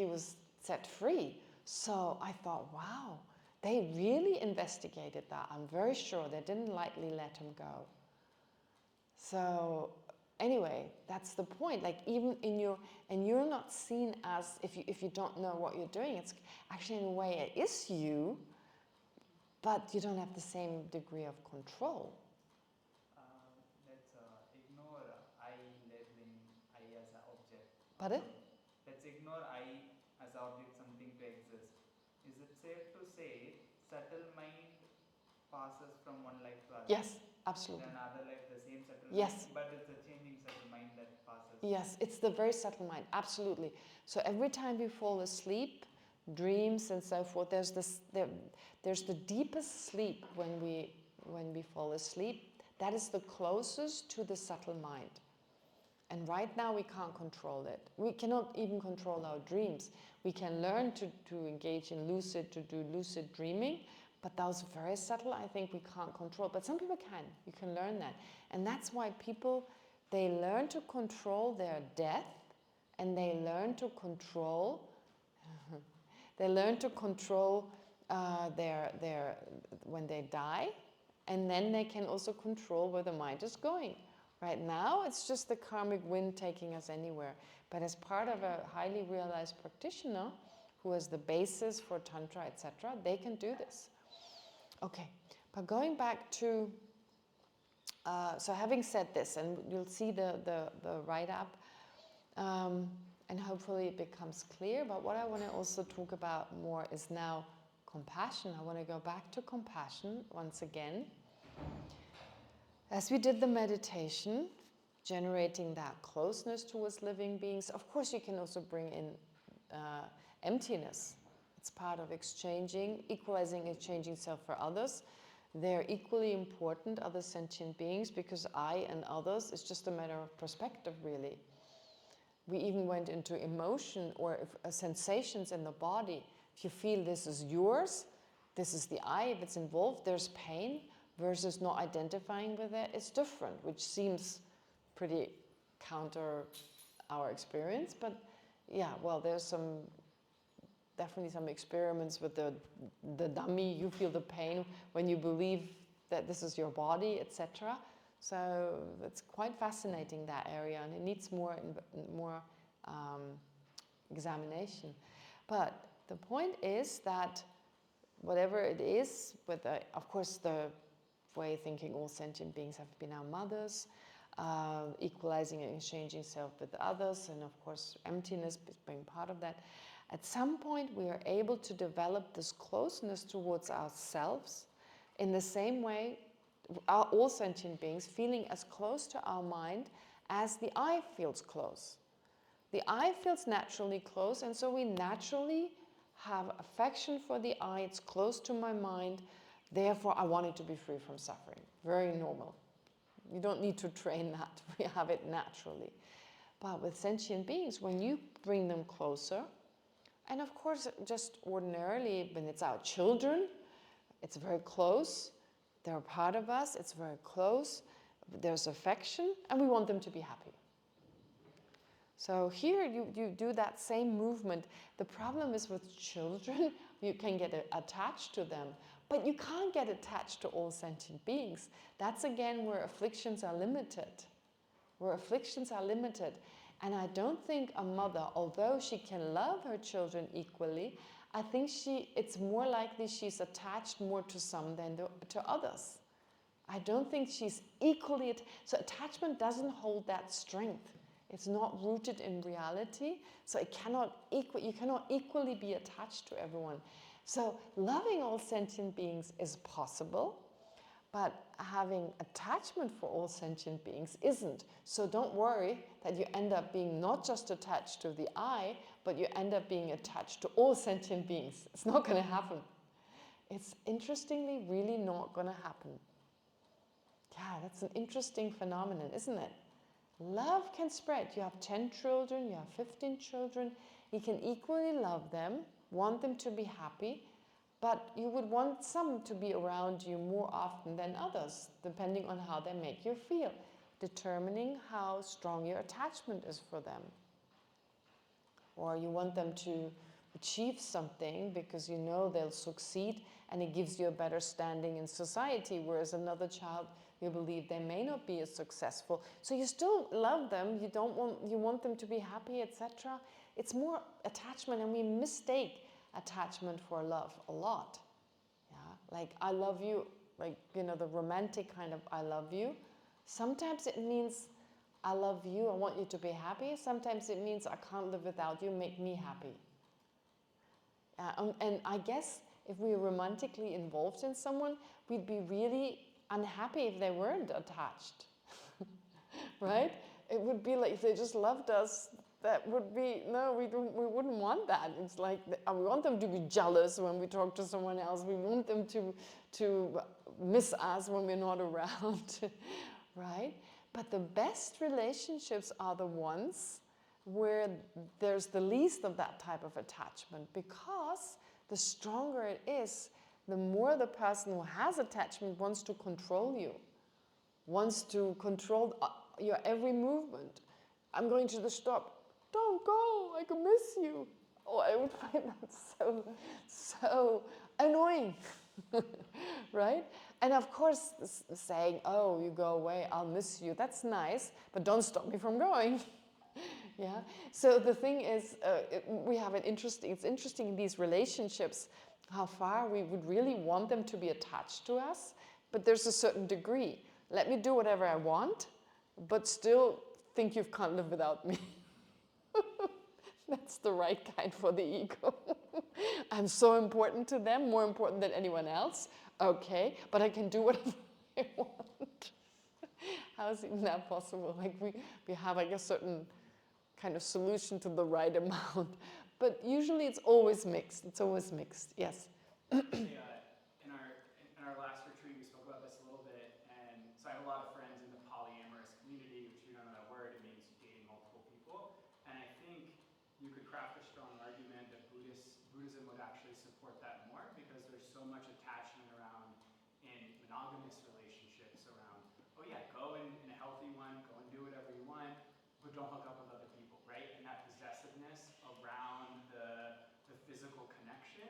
was set free. So I thought, wow, they really investigated that. I'm very sure they didn't lightly let him go. So anyway, that's the point. Like even and you're not seen as, if you don't know what you're doing, it's actually in a way it is you, but you don't have the same degree of control. Let's Pardon? Let's ignore I as object, something to exist. Is it safe to say subtle mind passes from one life to other? Yes, absolutely. In another life, the same subtle Yes. mind, but it's a changing subtle mind that passes. Yes, it's the very subtle mind, absolutely. So every time we fall asleep, dreams and so forth, there's the deepest sleep when we fall asleep. That is the closest to the subtle mind. And right now we can't control it. We cannot even control our dreams. We can learn to engage in to do lucid dreaming, but those very subtle, I think we can't control. But some people can. You can learn that. And that's why people, they learn to control their death, and they learn to control their when they die, and then they can also control where the mind is going. Right now, it's just the karmic wind taking us anywhere. But as part of a highly realized practitioner who has the basis for Tantra, etc., they can do this. Okay, but going back to, so having said this, and you'll see the write-up, and hopefully it becomes clear, but what I want to also talk about more is now compassion. I want to go back to compassion once again. As we did the meditation, generating that closeness towards living beings, of course you can also bring in emptiness. It's part of exchanging, equalizing, exchanging self for others. They're equally important, other sentient beings, because I and others is just a matter of perspective, really. We even went into emotion or sensations in the body. If you feel this is yours, this is the I, if it's involved, there's pain, versus not identifying with it, it's different, which seems pretty counter our experience. But yeah, well, there's definitely some experiments with the dummy. You feel the pain when you believe that this is your body, etc. So it's quite fascinating, that area, and it needs more examination. But the point is that whatever it is, of course the way thinking all sentient beings have been our mothers, equalizing and exchanging self with others, and of course emptiness being part of that. At some point we are able to develop this closeness towards ourselves in the same way, all sentient beings feeling as close to our mind as the I feels close. The I feels naturally close, and so we naturally have affection for the I. It's close to my mind. Therefore, I want it to be free from suffering. Very normal. You don't need to train that. We have it naturally. But with sentient beings, when you bring them closer, and of course, just ordinarily, when it's our children, it's very close. They're a part of us. It's very close. There's affection, and we want them to be happy. So here you do that same movement. The problem is with children, you can get attached to them, but you can't get attached to all sentient beings. That's again where afflictions are limited. And I don't think a mother, although she can love her children equally, I think it's more likely she's attached more to some than to others. I don't think she's equally, so attachment doesn't hold that strength. It's not rooted in reality, so you cannot equally be attached to everyone. So loving all sentient beings is possible, but having attachment for all sentient beings isn't. So don't worry that you end up being not just attached to the I, but you end up being attached to all sentient beings. It's not going to happen. It's interestingly really not going to happen. Yeah, that's an interesting phenomenon, isn't it? Love can spread. You have 10 children, you have 15 children. You can equally love them, want them to be happy, but you would want some to be around you more often than others, depending on how they make you feel, determining how strong your attachment is for them. Or you want them to achieve something because you know they'll succeed and it gives you a better standing in society, whereas another child, you believe they may not be as successful. So you still love them, you want them to be happy, etc. It's more attachment, and we mistake attachment for love a lot. Yeah? Like, I love you, like, the romantic kind of I love you. Sometimes it means I love you, I want you to be happy. Sometimes it means I can't live without you, make me happy. And I guess if we were romantically involved in someone, we'd be really unhappy if they weren't attached, right? It would be like if they just loved us, that would be, no, we wouldn't want that. It's like, we want them to be jealous when we talk to someone else. We want them to miss us when we're not around, right? But the best relationships are the ones where there's the least of that type of attachment, because the stronger it is, the more the person who has attachment wants to control you, wants to control your every movement. I'm going to the stop. Don't go, I can miss you. Oh, I would find that so annoying, right? And of course, saying, oh, you go away, I'll miss you, that's nice, but don't stop me from going. Yeah. So the thing is, it's interesting in these relationships how far we would really want them to be attached to us, but there's a certain degree. Let me do whatever I want, but still think you can't live without me. That's the right kind for the ego. I'm so important to them, more important than anyone else. Okay, but I can do whatever I want. How is even that possible? Like we have like a certain kind of solution to the right amount. But usually it's always mixed. It's always mixed, yes. In our last retreat, we spoke about this a little bit. And so I have a lot of friends in the polyamorous community, which you don't know that word, it means dating multiple people. And I think you could craft a strong argument that Buddhism would actually support that more, because there's so much attachment around in monogamous relationships around, oh yeah, go in a healthy one, go and do whatever you want, but don't hook up with other people, right? And that possessiveness around the physical connection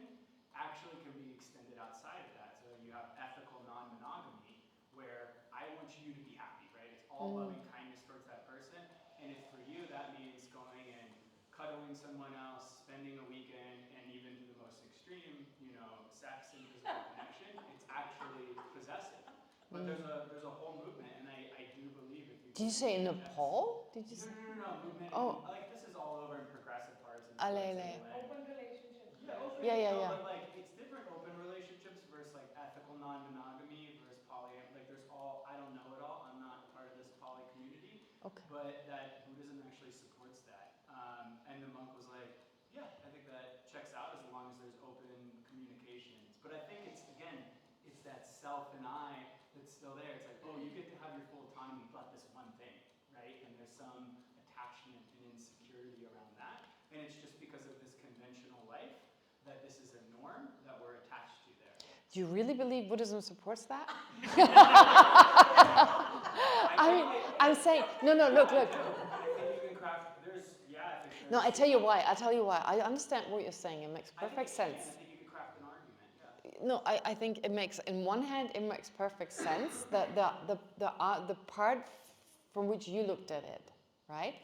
actually can be extended outside of that. So you have ethical non-monogamy, where I want you to be happy, right? It's all loving kindness towards that person. And if for you that means going and cuddling someone else, spending a weekend, and even to the most extreme, sex and physical connection, it's actually possessive. But there's a whole movement, and I do believe if you... Did you say in Nepal? Did you say? No, movement. Oh. Like, this is all over in progressive partisan. Open relationships. Yeah. But like, it's different open relationships versus like ethical non-monogamy versus polyam. Like, there's all, I don't know it all. I'm not part of this poly community. Okay. But that Buddhism actually supports that. And the monk was like, yeah, I think that checks out as long as there's open communications. But I think it's that self and I that's still there. It's like, oh, you get to have your full autonomy about this one thing, right? And there's some attachment and insecurity around that. And it's just because of this conventional life that this is a norm that we're attached to there. Do you really believe Buddhism supports that? I'm saying, no, look. I think you can craft, No, I tell you why. I understand what you're saying. It makes perfect sense. I think you can craft an argument, yeah. No, I think it makes, in one hand, it makes perfect sense, that the part from which you looked at it, right?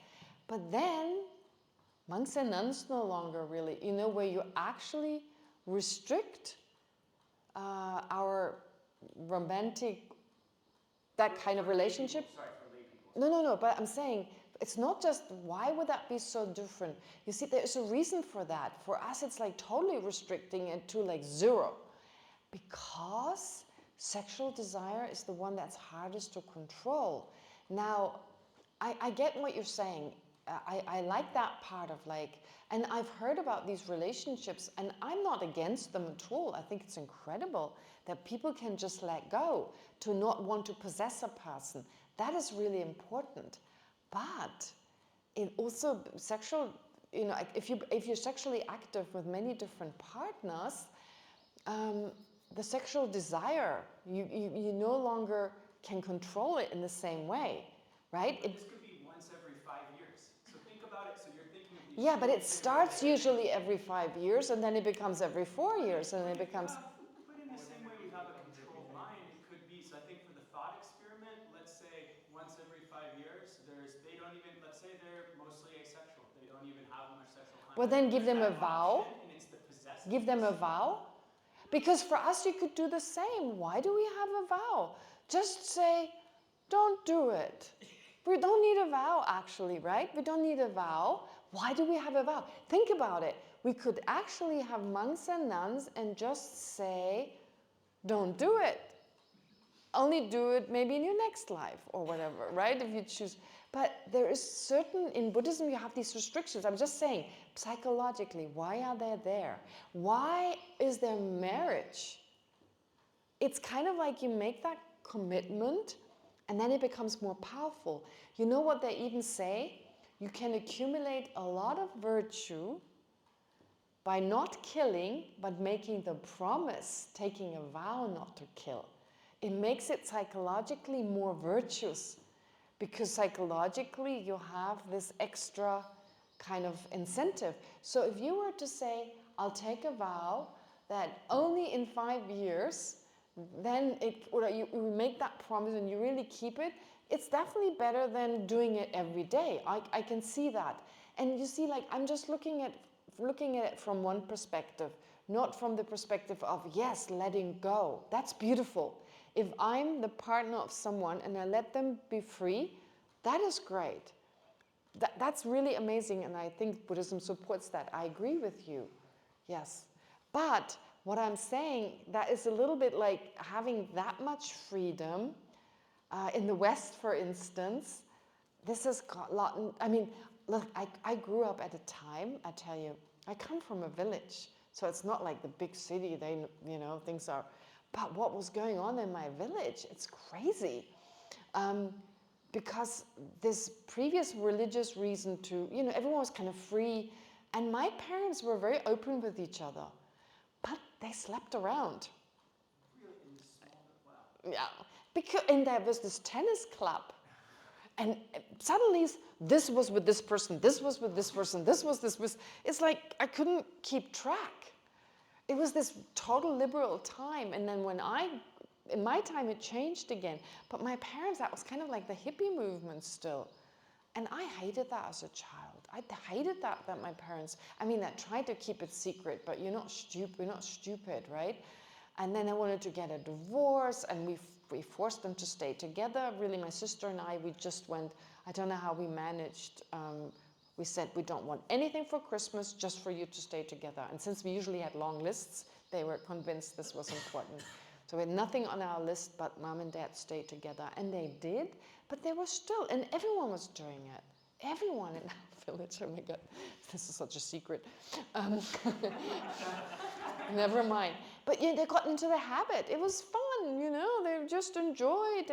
But then, monks and nuns no longer really, where you actually restrict our romantic, that kind of relationship. Sorry, for lay people. No, but I'm saying, it's not just, why would that be so different? You see, there's a reason for that. For us, it's like totally restricting it to like zero. Because sexual desire is the one that's hardest to control. Now, I get what you're saying. I like that part of like, and I've heard about these relationships, and I'm not against them at all. I think it's incredible that people can just let go, to not want to possess a person. That is really important. But it also, sexual, if you're sexually active with many different partners, the sexual desire, you no longer can control it in the same way, right? This could be once every 5 years. So think about it. So you're thinking of these. Yeah, but it starts usually every 5 years, and then it becomes every 4 years, and then it becomes. But in the same way we have a controlled mind, it could be. So I think for the thought experiment, let's say once every 5 years, they don't even, let's say they're mostly asexual. They don't even have much sexual contact. Well, then give them a vow. And it's the possessiveness. Give them a vow. Because for us, you could do the same. Why do we have a vow? Just say, don't do it. We don't need a vow, actually, right? We don't need a vow. Why do we have a vow? Think about it. We could actually have monks and nuns and just say, don't do it. Only do it maybe in your next life or whatever, right? If you choose. But there is certain, in Buddhism, you have these restrictions. I'm just saying, psychologically, why are they there? Why is there marriage? It's kind of like you make that commitment and then it becomes more powerful. You know what they even say? You can accumulate a lot of virtue by not killing, but making the promise, taking a vow not to kill. It makes it psychologically more virtuous because psychologically you have this extra kind of incentive. So if you were to say, I'll take a vow that only in 5 years, then you make that promise and you really keep it, it's definitely better than doing it every day. I can see that. And you see, like, I'm just looking at it from one perspective, not from the perspective of, yes, letting go. That's beautiful. If I'm the partner of someone and I let them be free, that is great. That's really amazing, and I think Buddhism supports that. I agree with you, yes. But what I'm saying, that is a little bit like having that much freedom. In the West, for instance, this has got a lot. I mean, look, I grew up at a time, I tell you, I come from a village, so it's not like the big city, things are. But what was going on in my village, it's crazy. Because this previous religious reason to, everyone was kind of free, and my parents were very open with each other, but they slept around. Really? In this small, wow. Yeah, and there was this tennis club, and suddenly this was with this person, this was with this person, this was this was. It's like I couldn't keep track. It was this total liberal time, and then in my time it changed again. But my parents, that was kind of like the hippie movement still. And I hated that as a child. I hated that my parents, that tried to keep it secret, but we're not stupid, right? And then I wanted to get a divorce, and we forced them to stay together. Really, my sister and I, we just went, I don't know how we managed. We said, we don't want anything for Christmas, just for you to stay together. And since we usually had long lists, they were convinced this was important. So we had nothing on our list but mom and dad stayed together. And they did, but they were still, and everyone was doing it. Everyone in our village. Oh my God, this is such a secret. Never mind. But they got into the habit. It was fun, they just enjoyed.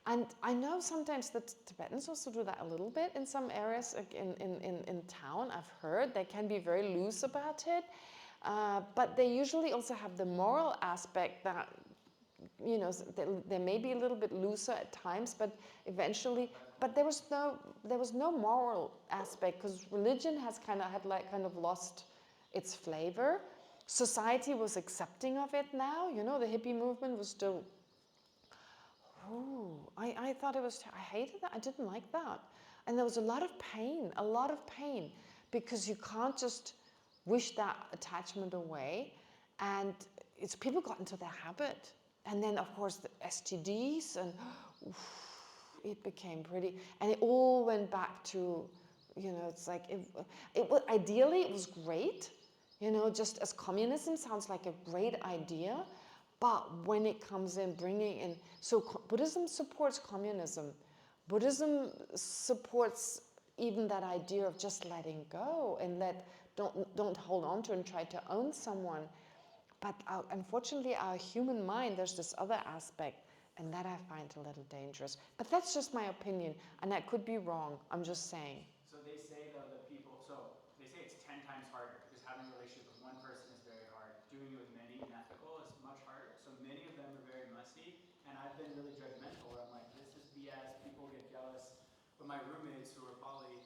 And I know sometimes the Tibetans also do that a little bit in some areas, like in town. I've heard they can be very loose about it. But they usually also have the moral aspect that, they may be a little bit looser at times, but eventually, but there was no moral aspect, because religion has kind of lost its flavor. Society was accepting of it now. The hippie movement was still, I thought it was, I hated that. I didn't like that. And there was a lot of pain, because you can't just wish that attachment away. And people got into their habit. And then, of course, the STDs, and it became pretty, and it all went back to, it's like, ideally it was great, just as communism sounds like a great idea, but when it comes in bringing in, so Buddhism supports communism. Buddhism supports even that idea of just letting go and don't hold on to and try to own someone. But unfortunately, our human mind, there's this other aspect, and that I find a little dangerous. But that's just my opinion, and I could be wrong. I'm just saying. So they say, though, they say it's 10 times harder, because having a relationship with one person is very hard. Doing it with many and ethical is much harder. So many of them are very messy, and I've been really judgmental, where I'm like, this is BS, people get jealous. But my roommates, who are poly,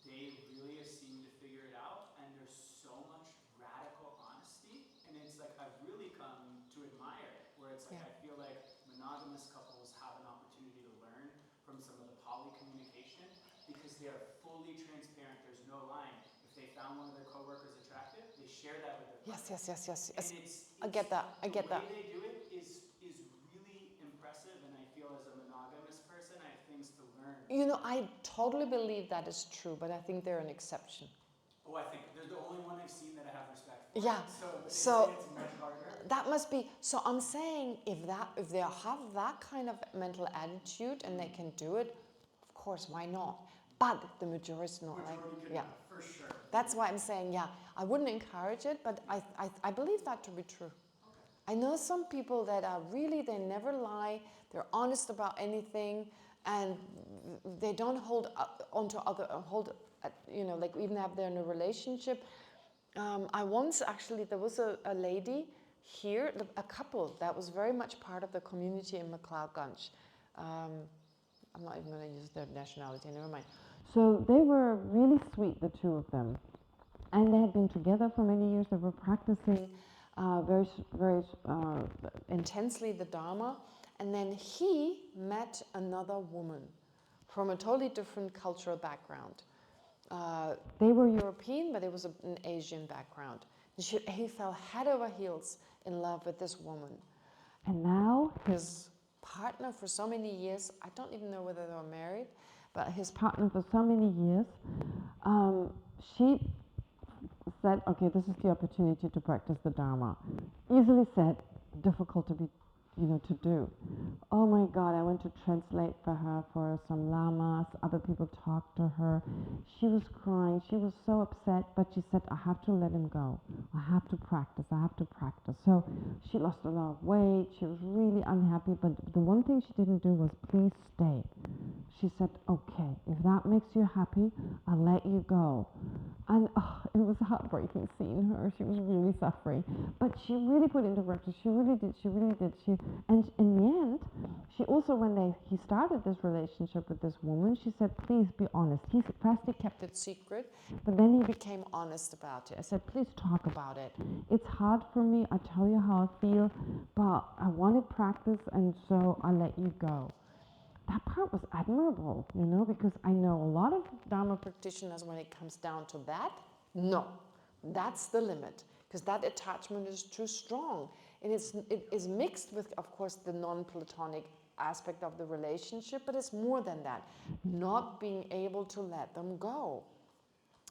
they really seem to figure it out, and there's so much radical honesty, and it's like I've really come to admire it, where it's like I feel like monogamous couples have an opportunity to learn from some of the poly communication, because they are fully transparent. There's no lying. If they found one of their coworkers attractive, they share that with their partner. Yes. And I get that. The way they do it is really impressive, and I feel as a monogamous person, I have things to learn You know, I totally believe that is true, but I think they're an exception. Oh, I think they're the only one I've seen that I have respect for. Yeah. So it's much harder. That must be, so I'm saying if they have that kind of mental attitude and they can do it, of course, why not? But the majority is not like, yeah. For sure. That's why I'm saying, yeah, I wouldn't encourage it, but I believe that to be true. I know some people that are really, they never lie, they're honest about anything, and they don't hold onto other, you know, like even if they're in a relationship. I once actually, there was a lady here, a couple that was very much part of the community in McLeodganj. I'm not even going to use their nationality, never mind. So they were really sweet, the two of them. And they had been together for many years. They were practicing very intensely the Dharma. And then he met another woman from a totally different cultural background. They were European, but it was an Asian background. He fell head over heels in love with this woman. And now his partner for so many years, I don't even know whether they were married, but his partner for so many years, she said, okay, this is the opportunity to practice the Dharma. Easily said, difficult to be, to do. Oh my God, I went to translate for her, for some lamas, other people talked to her. She was crying, she was so upset, but she said, I have to let him go. I have to practice. So she lost a lot of weight, she was really unhappy, but the one thing she didn't do was, please stay. She said, okay, if that makes you happy, I'll let you go. And it was heartbreaking seeing her. She was really suffering. But she really put into practice. She really did. And in the end, she also, when he started this relationship with this woman, she said, please be honest. He first kept it secret, but then he became honest about it. I said, please talk about it. It's hard for me. I tell you how I feel, but I wanted practice, and so I let you go. That part was admirable, because I know a lot of Dharma practitioners, when it comes down to that, no, that's the limit, because that attachment is too strong. And it is mixed with, of course, the non-Platonic aspect of the relationship, but it's more than that, not being able to let them go.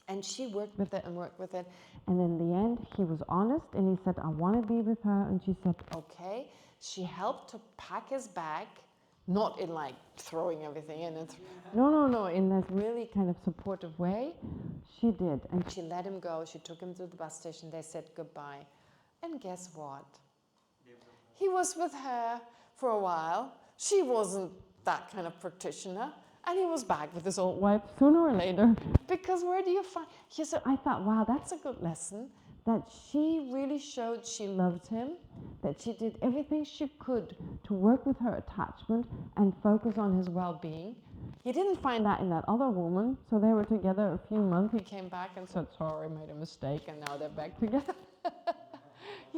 And she worked with it, and in the end, he was honest, and he said, I want to be with her, and she said, okay. She helped to pack his bag, not in like throwing everything in. No, in this really kind of supportive way. She did, and she let him go. She took him to the bus station. They said goodbye. And guess what? He was with her for a while. She wasn't that kind of practitioner. And he was back with his old wife sooner or later. Because where do you find... So I thought, wow, that's a good lesson. That she really showed she loved him, that she did everything she could to work with her attachment and focus on his well-being. He didn't find that in that other woman, so they were together a few months. He came back and said, sorry, made a mistake, and now they're back together.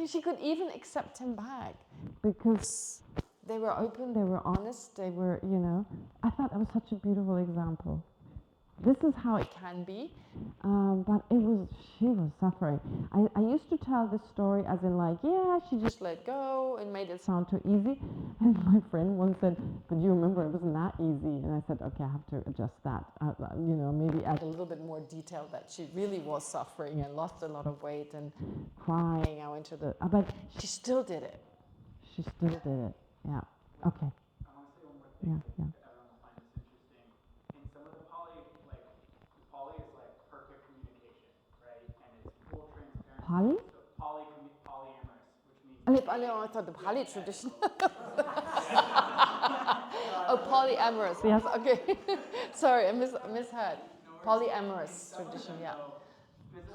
She could even accept him back because they were open, they were honest, they were, I thought that was such a beautiful example. This is how it can be, but she was suffering. I used to tell this story as in like, yeah, she just let go and made it sound too easy. And my friend once said, but you remember it wasn't that easy. And I said, okay, I have to adjust that, maybe add a little bit more detail that she really was suffering and lost a lot of weight and crying. I went to but she still did it. Yeah, okay. I want to say one more thing. Yeah. Everyone will find this interesting. In some of the Pali, the Pali is like perfect communication, right? And it's full transparency. Pali? So polyamorous, which means... I thought the Pali tradition. Oh, polyamorous, yes, okay. Sorry, I misheard. Polyamorous tradition, yeah.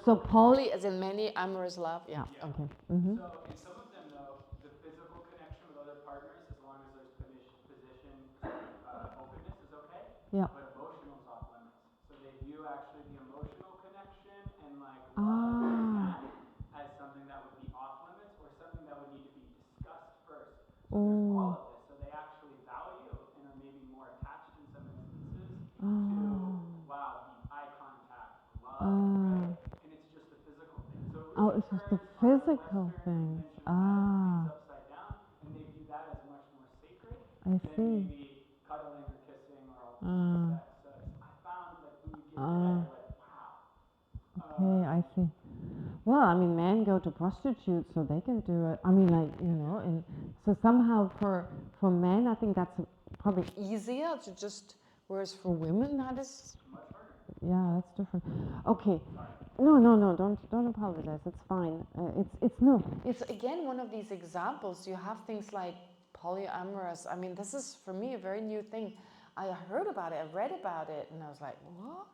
So poly as in many, amorous love, yeah, okay. Mm-hmm. So in some of them, though, the physical connection with other partners, as long as there's position openness, is okay. Yeah. But emotional is off limits. So they view actually the emotional connection and like love as something that would be off limits or something that would need to be discussed first. So there's all of this. So they actually value and are maybe more attached in some instances to deep eye contact, love, right? And it's just a physical thing. So it really it's just a turns physical Western thing. conventional things upside down, and they view that as much more sacred I than see. maybe cuddling or kissing or all the things that Okay, I see. Well, I mean, men go to prostitutes, so they can do it. I mean, like, you know, and so somehow for men, I think that's probably easier to just, whereas for women that is, yeah, that's different. Okay, no, don't apologize. It's fine. it's again one of these examples. You have things like polyamorous. I mean, this is for me a very new thing. I heard about it, I read about it, and I was like, what?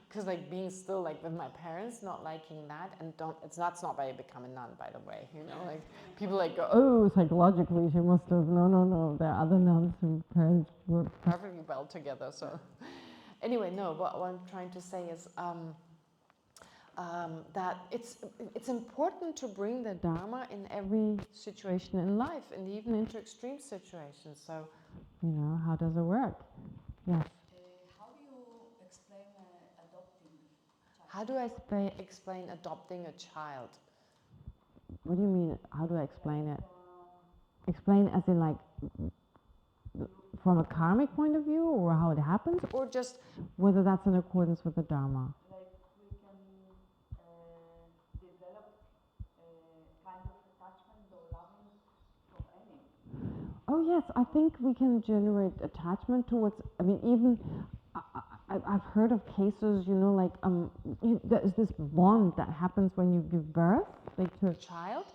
Because like being still like with my parents, not liking that, and it's not why I become a nun, by the way. You know, like people like go, Oh, psychologically, she must have. No. There are other nuns whose parents were perfectly well together. So anyway, no. But what I'm trying to say is that it's important to bring the Dharma in every situation in life, and even into extreme situations. So, you know, how does it work? Yes. How do you explain adopting child? how do I explain adopting a child? What do you mean? How do I explain it? Explain as in like from a karmic point of view, or how it happens, Or just whether that's in accordance with the Dharma. Like we can develop kind of attachment or loving from any. Oh yes, I think we can generate attachment towards. I mean, even I've heard of cases, you know, like there's this bond that happens when you give birth, like to a child.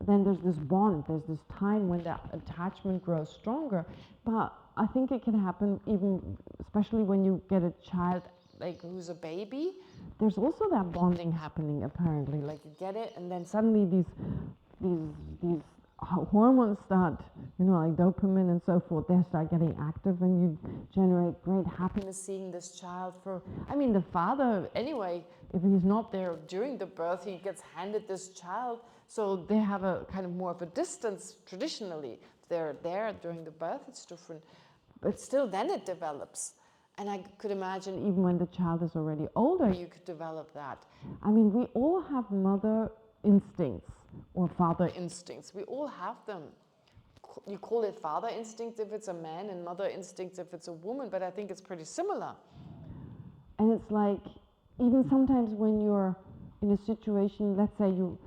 Then there's this bond. There's this time when that attachment grows stronger. But I think it can happen even, especially when you get a child like who's a baby. there's also that bonding happening apparently. Like you get it, and then suddenly these hormones start, you know, like dopamine and so forth. They start getting active, and you generate great happiness Seeing this child for, I mean, the father anyway, if he's not there during the birth, he gets handed this child. So they have a kind of more of a distance traditionally. If they're there during the birth, it's different. But still, then it develops. And I could imagine even when the child is already older. you could develop that. I mean, we all have mother instincts or father Instincts, we all have them. You call it father instinct if it's a man and mother instincts if it's a woman, but I think it's pretty similar. And it's like, even sometimes when you're in a situation, let's say you,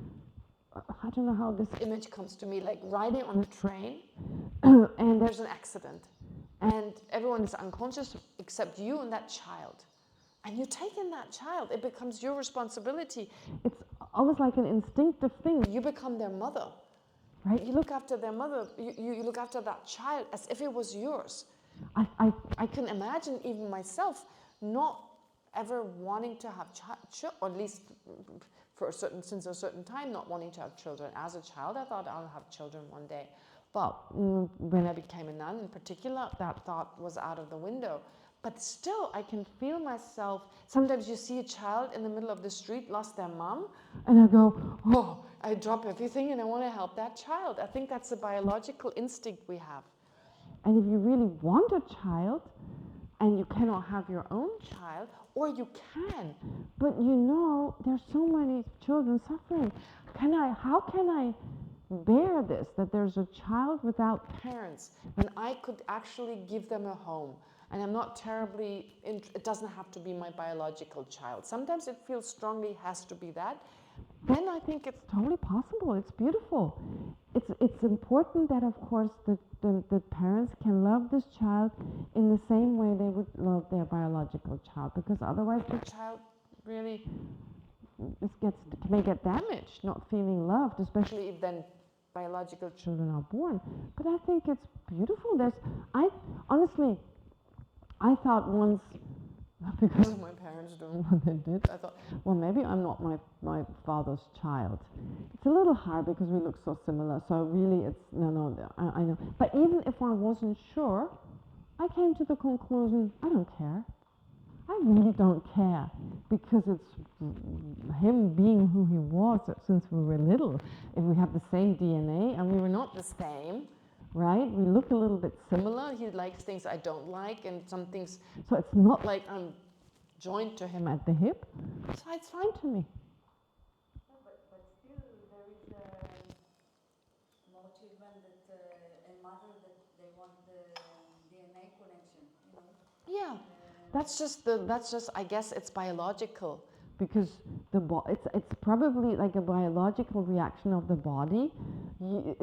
I don't know how this Image comes to me like riding on a train and there's an accident and everyone is unconscious except you and that child. And you take in that child, it becomes your responsibility. it's almost like an instinctive thing. You become their mother, right? You look after their mother, you look after that child as if it was yours. I can imagine even myself not ever wanting to have children, or at least since a certain time, not wanting to have children. As a child, I thought I'll have children one day. But when I became a nun in particular, that thought was out of the window. But still, I can feel myself. Sometimes you see a child in the middle of the street, lost their mom, And I go, oh, I drop everything and I want to help that child. I think that's a biological instinct we have. and if you really want a child, and you cannot have your own Child, or you can. but you know, there's so many children suffering. How can I bear this, that there's a child without Parents, when I could actually give them a home, and I'm not terribly, it doesn't have to be my biological child. Sometimes it feels strongly has to be that. then I think it's totally possible. It's beautiful. It's important that, of course, the parents can love this child in the same way they would love their biological child, because otherwise the Child really, may get damaged, not feeling loved, especially especially if then biological children are born. But I think it's beautiful. I thought once, because of my parents doing what they did, I thought, well, maybe I'm not my father's child. It's a little hard because we look so similar. So really, it's I know. But even if I wasn't sure, I came to the conclusion, I don't care. I really don't care, because it's him being who he was since we were little. If we have the same DNA and we were not the same. right, we look a little bit Similar, he likes things I don't like, and some things so it's not like I'm joined to him. him at the hip. So it's fine to me. But still there is more achievement that a mother that they want the DNA connection, you know. Yeah, that's just I guess it's biological. because it's probably like a biological reaction of the body.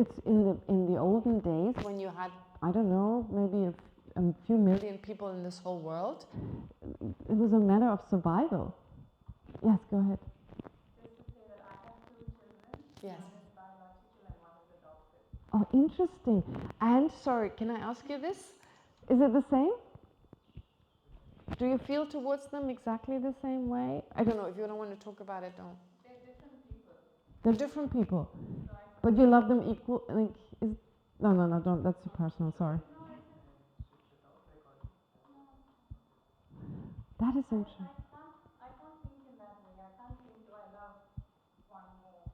It's in the olden days when you had, I don't know, maybe a few million people in this whole world. It was a matter of survival. Yes, go ahead. Just to say that I have 2 children. Yes. One is biological and one is adopted. Oh, interesting. And sorry, can I ask you this? Is it the same? Do you feel towards them exactly the same way? I don't know, if you don't want to talk about it, don't. They're different people. They're different people. So I But you love them equal, like, no, don't, that's too personal, sorry. That is interesting. I can't think in that way. I can't think, do I love one more?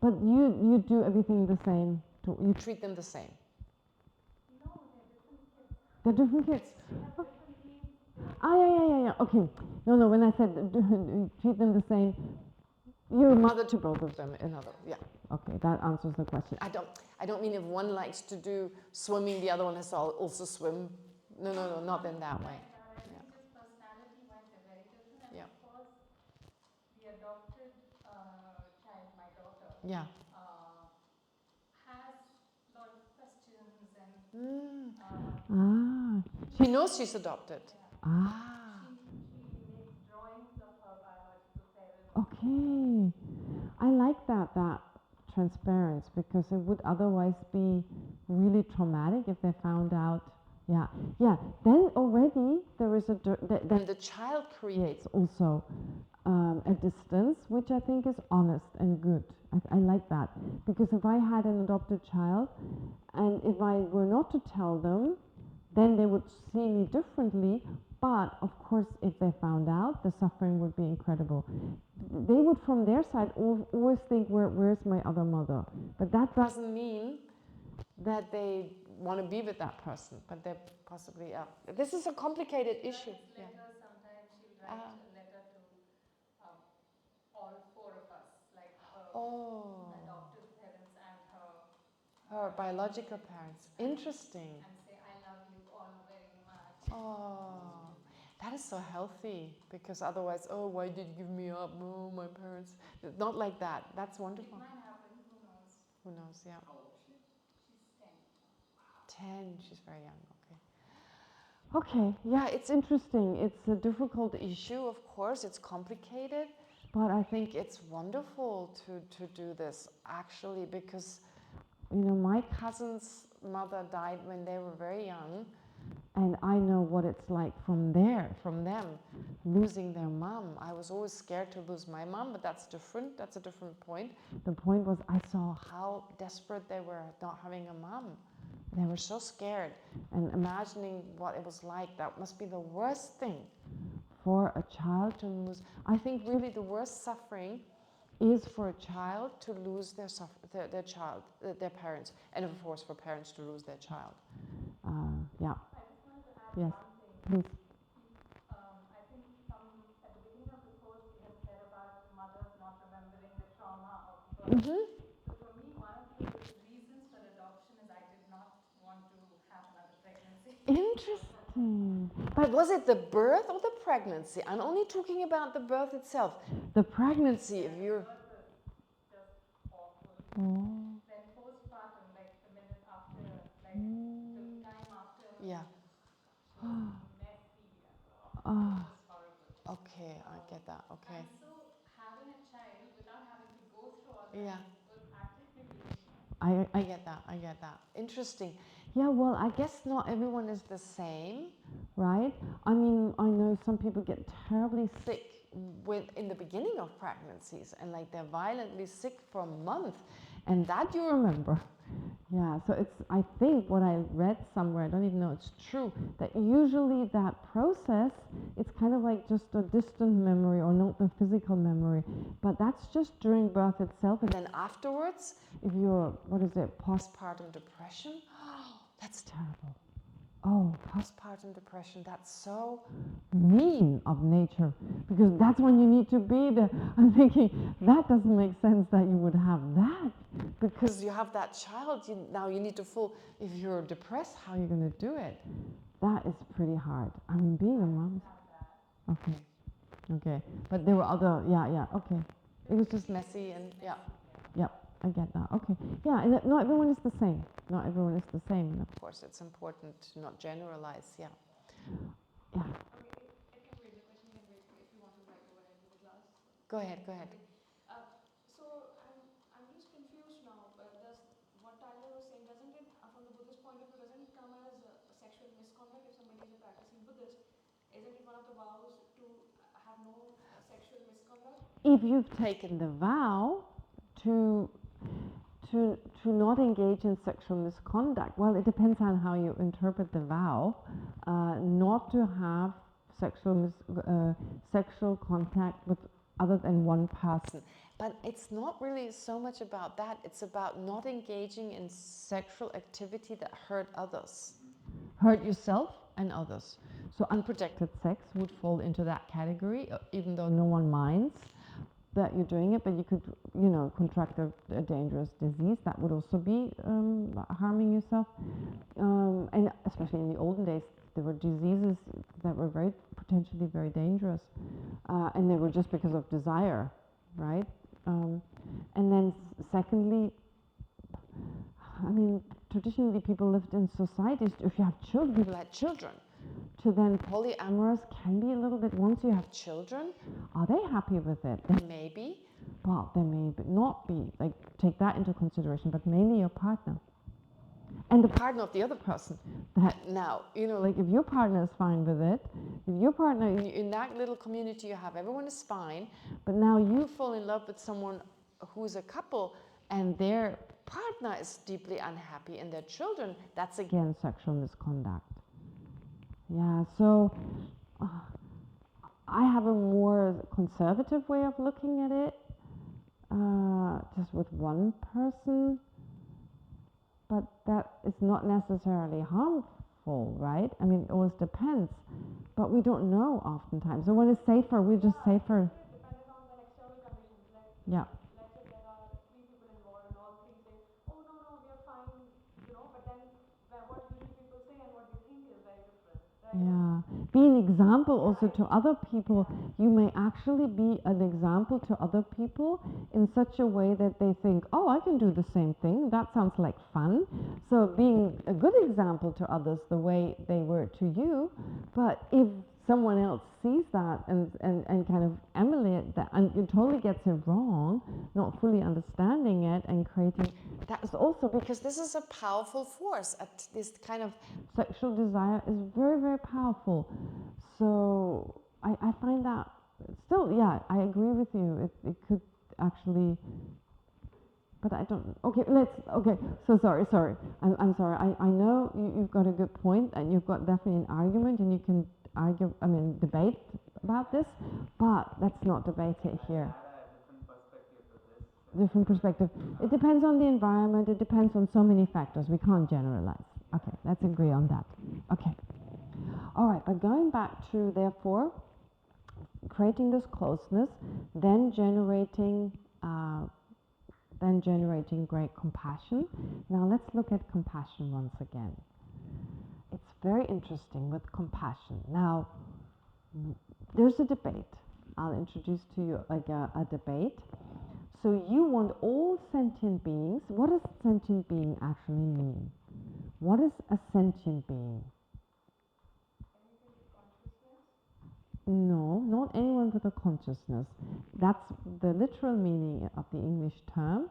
But you do everything the same, you treat them the same. No, they're different kids. They're different kids. They have different needs. Yeah. Okay. No, when I said treat them the same, you're a mother to both of them, yeah. Okay, that answers the question. I don't mean if one likes to do swimming, the other one has to also swim. No, not in that way. I think just personality-wise, they're very different. And Yeah. of course, the adopted child, my daughter, Yeah. has a lot of questions and She knows she's adopted. she makes drawings of her biological parents. Okay. I like that transparency, because it would otherwise be really traumatic if they found out. Yeah. Then already there is then the child creates also a distance, which I think is honest and good. I like that, because if I had an adopted child and if I were not to tell them, then they would see me differently. But of course, if they found out, the suffering would be incredible. They would, from their side, always think, where's my other mother? But that doesn't mean that they want to be with that person, but they're possibly this is a complicated issue. Letters, sometimes she'll write a letter to all 4 of us, like her adopted parents and Her biological parents. Interesting. and say, I love you all very much. Oh, that is so healthy, because otherwise, why did you give me up? Oh, my parents. Not like that. That's wonderful. It might happen, who knows? Who knows, yeah. How old is she? She's 10. 10, she's very young, okay. Yeah, it's interesting. It's a difficult issue, of course. It's complicated, but I think it's wonderful to do this, actually, because, my cousin's mother died when they were very young, and I know what it's like from them, losing their mom. I was always scared to lose my mom, but that's different. That's a different point. The point was, I saw how desperate they were not having a mom. They were so scared, and imagining what it was like, that must be the worst thing for a child to lose. I think really the worst suffering is for a child to lose their parents, and of course for parents to lose their child. Yeah. I just wanted to add Yes, one thing. please. I think at the beginning of the course we had said about mothers not remembering the trauma of birth. So for me, one of the reasons for adoption is I did not want to have another pregnancy. Interesting. But was it the birth or the pregnancy? I'm only talking about the birth itself. The pregnancy, if you're... Birth was just awful. Oh. Then postpartum, like the minute after, like the time after. Yeah. Messy. It was horrible. Okay, I get that. Okay. And so having a child without having to go through all that Yeah. was actually relieving. I get that. Interesting. Yeah, well, I guess not everyone is the same, right? I mean, I know some people get terribly sick in the beginning of pregnancies, and like they're violently sick for a month, and that you remember. Yeah, so I think what I read somewhere, I don't even know it's true, that usually that process, it's kind of like just a distant memory or not the physical memory, but that's just during birth itself. And then afterwards, if you're, postpartum depression, that's terrible. Oh, postpartum depression, that's so mean of nature, because that's when you need to be there. I'm thinking, that doesn't make sense that you would have that, because you have that child, now you need to if you're depressed, how are you going to do it? That is pretty hard. I mean, being a mom. Okay. Okay, but there were other, okay. It was just messy and I get that. Okay, yeah, and not everyone is the same. Not everyone is the same. of course it's important to not generalize. Yeah. Yeah. I can raise a question, you can raise if you want to write over it with the class. Go ahead. Go ahead. So I'm just confused now. Does what Tyler was saying, doesn't it, from the Buddhist point of view, doesn't it come as a sexual misconduct if somebody is a practicing Buddhist? Isn't it one of the vows to have no sexual misconduct? If you've taken the vow to not engage in sexual misconduct, well, it depends on how you interpret the vow. Not to have sexual contact with other than one person. But it's not really so much about that. It's about not engaging in sexual activity that hurt others. Hurt yourself and others. So unprotected sex would fall into that category, even though no one minds that you're doing it, but you could, contract a dangerous disease. That would also be harming yourself. And especially in the olden days, there were diseases that were potentially very dangerous. And they were just because of desire, right? And then secondly, traditionally people lived in societies, if you have children, people had children. To then polyamorous can be a little bit, once you have children, are they happy with it? Maybe. Well, they may not be, take that into consideration, but mainly your partner. And the partner of the other person. That now, if your partner is fine with it, if your partner, in that little community you have, everyone is fine, but now you fall in love with someone who's a couple and their partner is deeply unhappy and their children, that's again sexual misconduct. Yeah, so I have a more conservative way of looking at it, just with one person, but that is not necessarily harmful, right? It always depends, but we don't know oftentimes. So when it's safer, we're just safer. Depending on the external conditions, Yeah. Let's say there are 3 people involved and all 3 say, oh no, we are fine, but then what usually people say and what you think is very different, right? Yeah, be an example also to other people. You may actually be an example to other people in such a way that they think, oh, I can do the same thing. That sounds like fun. So being a good example to others the way they were to you. But if someone else sees that and kind of emulate that and it totally gets it wrong, not fully understanding it and creating, that's also because this is a powerful force. This kind of sexual desire is very, very powerful. So I find that still, I agree with you. It could actually, but I don't, so sorry. I'm sorry. I know you've got a good point and you've got definitely an argument and you can debate about this, but let's not debate it here. Different perspective. It depends on the environment. It depends on so many factors. We can't generalize. Okay, let's agree on that. Okay. All right, but going back to, therefore, creating this closeness, then generating great compassion. Now let's look at compassion once again. It's very interesting with compassion. Now, there's a debate. I'll introduce to you a debate. So you want all sentient beings. What does sentient being actually mean? What is a sentient being? No, not anyone with a consciousness. That's the literal meaning of the English term.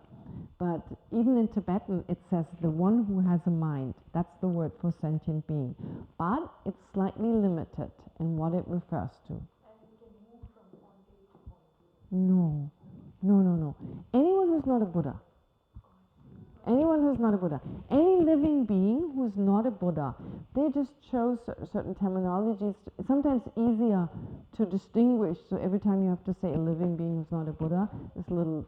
But even in Tibetan, it says the one who has a mind. That's the word for sentient being. But it's slightly limited in what it refers to. And we can move from point A to point B. No. Anyone who's not a Buddha. Anyone who's not a Buddha. Any living being who's not a Buddha. They just chose certain terminologies. It's sometimes easier to distinguish. So every time you have to say a living being who's not a Buddha, it's a little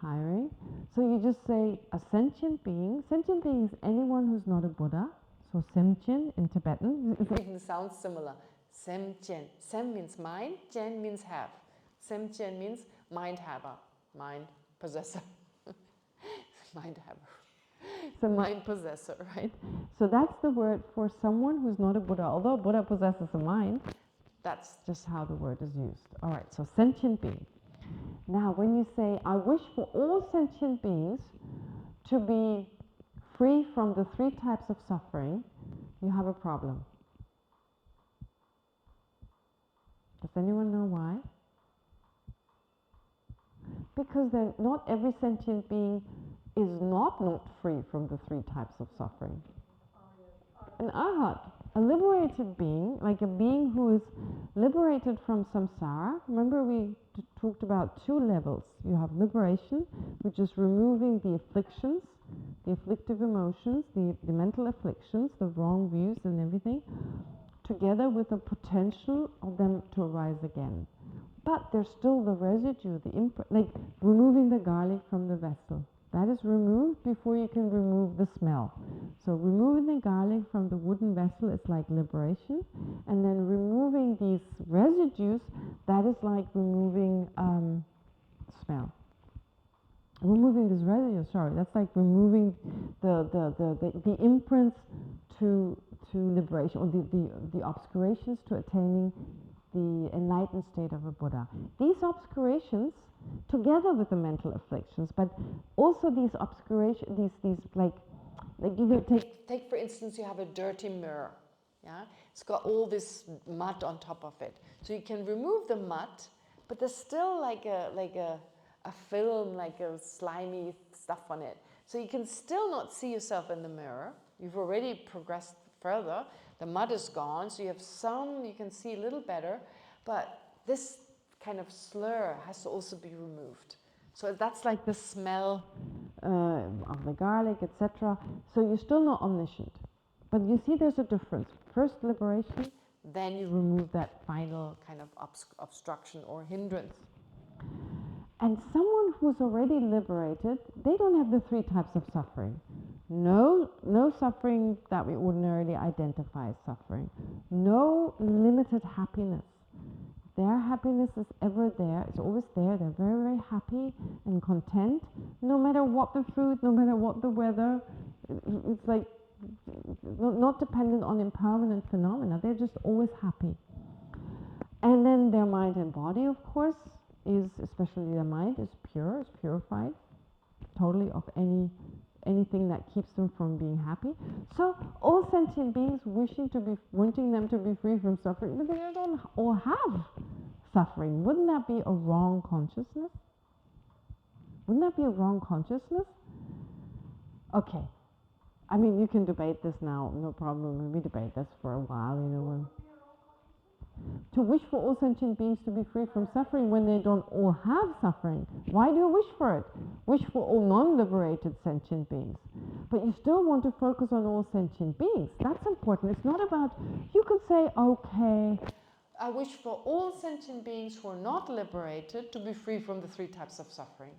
tiring. So you just say a sentient being. Sentient being is anyone who's not a Buddha. So semchen in Tibetan. It even sounds similar. Semchen. Sem means mind, chen means have. Semchen means mind haver, mind possessor. Mind haver. So mind possessor, right? So that's the word for someone who's not a Buddha. Although Buddha possesses a mind. That's just how the word is used. All right, so sentient being. Now, when you say, I wish for all sentient beings to be free from the 3 types of suffering, you have a problem. Does anyone know why? Because then not every sentient being is not free from the 3 types of suffering. An arhat, a liberated being, like a being who is liberated from samsara. Remember we talked about 2 levels. You have liberation, which is removing the afflictions, the afflictive emotions, the mental afflictions, the wrong views and everything, together with the potential of them to arise again. But there's still the residue, like removing the garlic from the vessel. That is removed before you can remove the smell. So removing the garlic from the wooden vessel is like liberation, and then removing these residues, that is like removing smell. Removing these residues, sorry, that's like removing the imprints to liberation, or the obscurations to attaining the enlightened state of a Buddha. These obscurations, together with the mental afflictions, but also these obscurations, these like you Take for instance, you have a dirty mirror. Yeah, it's got all this mud on top of it. So you can remove the mud, but there's still like a film, like a slimy stuff on it. So you can still not see yourself in the mirror. You've already progressed further. The mud is gone, so you have some, you can see a little better, but this kind of slur has to also be removed. So that's like the smell of the garlic, etc. So you're still not omniscient. But you see there's a difference. First liberation, then you remove that final kind of obstruction or hindrance. And someone who's already liberated, they don't have the 3 types of suffering. No suffering that we ordinarily identify as suffering. No limited happiness. Their happiness is ever there. It's always there. They're very, very happy and content, no matter what the food, no matter what the weather. It's like not dependent on impermanent phenomena. They're just always happy. And then their mind and body, of course, is, especially their mind, is pure, is purified, totally of anything that keeps them from being happy. So all sentient beings wanting them to be free from suffering, but they don't all have suffering. Wouldn't that be a wrong consciousness? Wouldn't that be a wrong consciousness? Okay. I mean, you can debate this now, no problem. We debate this for a while, you know. To wish for all sentient beings to be free from suffering when they don't all have suffering. Why do you wish for it? Wish for all non-liberated sentient beings. But you still want to focus on all sentient beings. That's important. It's not about, you could say, okay, I wish for all sentient beings who are not liberated to be free from the 3 types of suffering.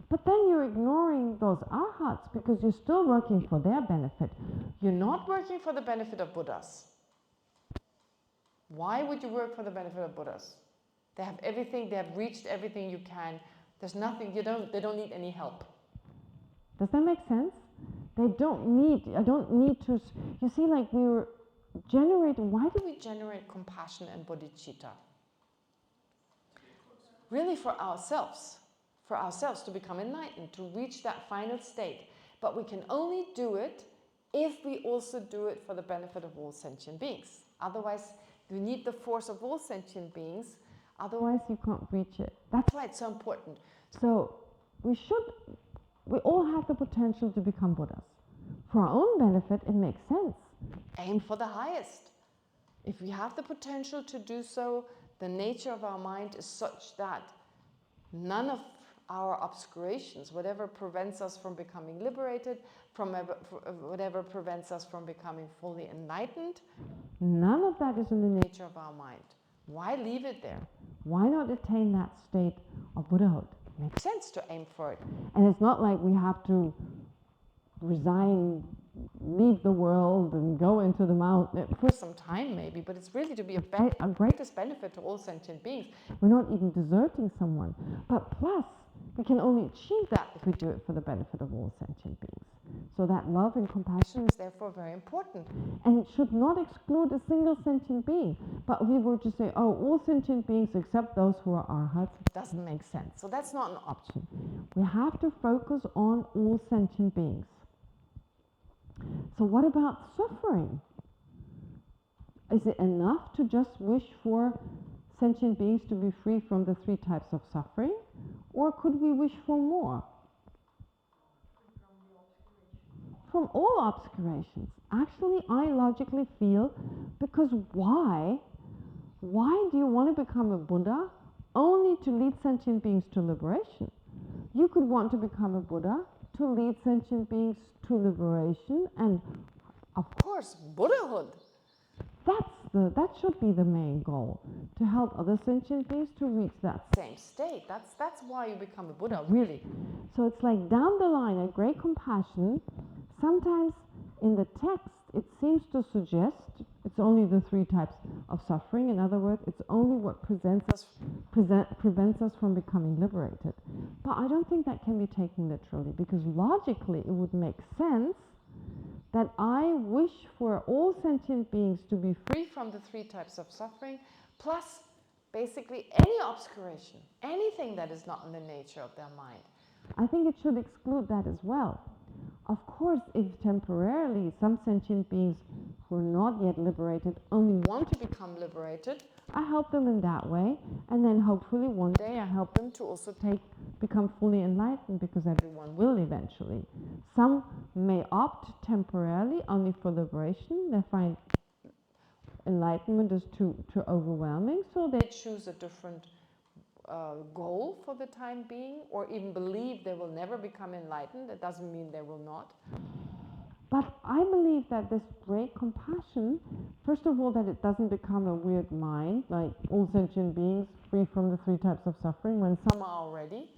but then you're ignoring those arhats because you're still working for their benefit. You're not working for the benefit of Buddhas. Why would you work for the benefit of Buddhas? They have everything, they have reached everything you can. There's nothing, they don't need any help. Does that make sense? I don't need to, you see, like we were generating, why do we generate compassion and bodhicitta? Really for ourselves to become enlightened, to reach that final state. But we can only do it if we also do it for the benefit of all sentient beings. Otherwise, you need the force of all sentient beings, otherwise you can't reach it. That's why it's so important. So we all have the potential to become Buddhas. For our own benefit, it makes sense. Aim for the highest. If we have the potential to do so, the nature of our mind is such that none of our obscurations, whatever prevents us from becoming liberated, whatever prevents us from becoming fully enlightened, none of that is in the nature of our mind. Why leave it there? Why not attain that state of Buddhahood? It makes sense to aim for it. And it's not like we have to resign, leave the world and go into the mountain. For some time maybe, but it's really to be a greatest benefit to all sentient beings. We're not even deserting someone. But plus, we can only achieve that if we do it for the benefit of all sentient beings. So that love and compassion is therefore very important. and should not exclude a single sentient being. But if we were to say, oh, all sentient beings except those who are arhats, it doesn't make sense. So that's not an option. We have to focus on all sentient beings. So what about suffering? Is it enough to just wish for sentient beings to be free from the 3 types of suffering? Or could we wish for more? From all obscurations. Actually, I logically feel, because why? Why do you want to become a Buddha? Only to lead sentient beings to liberation. You could want to become a Buddha to lead sentient beings to liberation, and of course, Buddhahood. That should be the main goal, to help other sentient beings to reach that same state. That's why you become a Buddha, really. So it's like down the line, a great compassion. Sometimes in the text, it seems to suggest it's only the 3 types of suffering. In other words, it's only what prevents us from becoming liberated. But I don't think that can be taken literally, because logically it would make sense that I wish for all sentient beings to be free from the 3 types of suffering, plus basically any obscuration, anything that is not in the nature of their mind. I think it should exclude that as well. Of course, if temporarily some sentient beings who are not yet liberated only want to become liberated, I help them in that way, and then hopefully one day I help them to also become fully enlightened, because everyone will eventually. Some may opt temporarily only for liberation. They find enlightenment is too overwhelming, so they choose a different goal for the time being, or even believe they will never become enlightened. That doesn't mean they will not. But I believe that this great compassion, first of all, that it doesn't become a weird mind, like all sentient beings free from the 3 types of suffering, when some are already.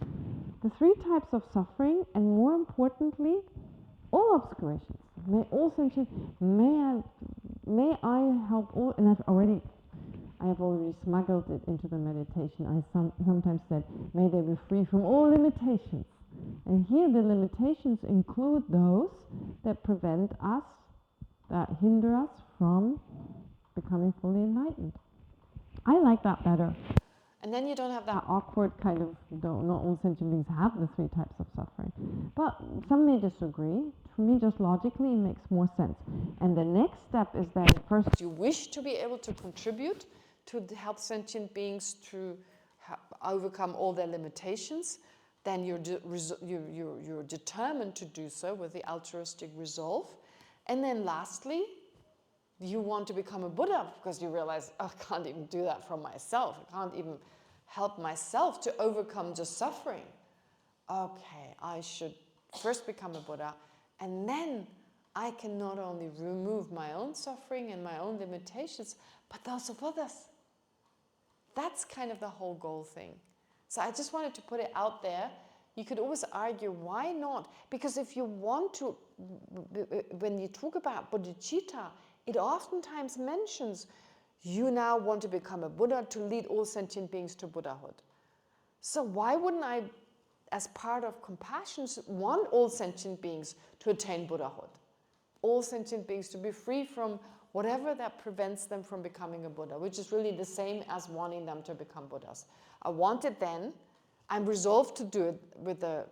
The 3 types of suffering, and more importantly, all obscurations. May all sentient, may I help all, and I have already smuggled it into the meditation. I sometimes said, may they be free from all limitations. And here the limitations include those that prevent us, that hinder us from becoming fully enlightened. I like that better. And then you don't have that awkward kind of, not all sentient beings have the 3 types of suffering. But some may disagree. For me, just logically, it makes more sense. And the next step is that first you wish to be able to contribute to help sentient beings to overcome all their limitations. Then you're determined to do so with the altruistic resolve. And then lastly, you want to become a Buddha because you realize, oh, I can't even do that for myself. I can't even help myself to overcome just suffering. Okay, I should first become a Buddha, and then I can not only remove my own suffering and my own limitations, but those of others. That's kind of the whole goal thing. So I just wanted to put it out there. You could always argue, why not? Because if you want to, when you talk about bodhicitta, it oftentimes mentions you now want to become a Buddha to lead all sentient beings to Buddhahood. So why wouldn't I, as part of compassion, want all sentient beings to attain Buddhahood? All sentient beings to be free from whatever that prevents them from becoming a Buddha, which is really the same as wanting them to become Buddhas. I want it then. I'm resolved to do it with the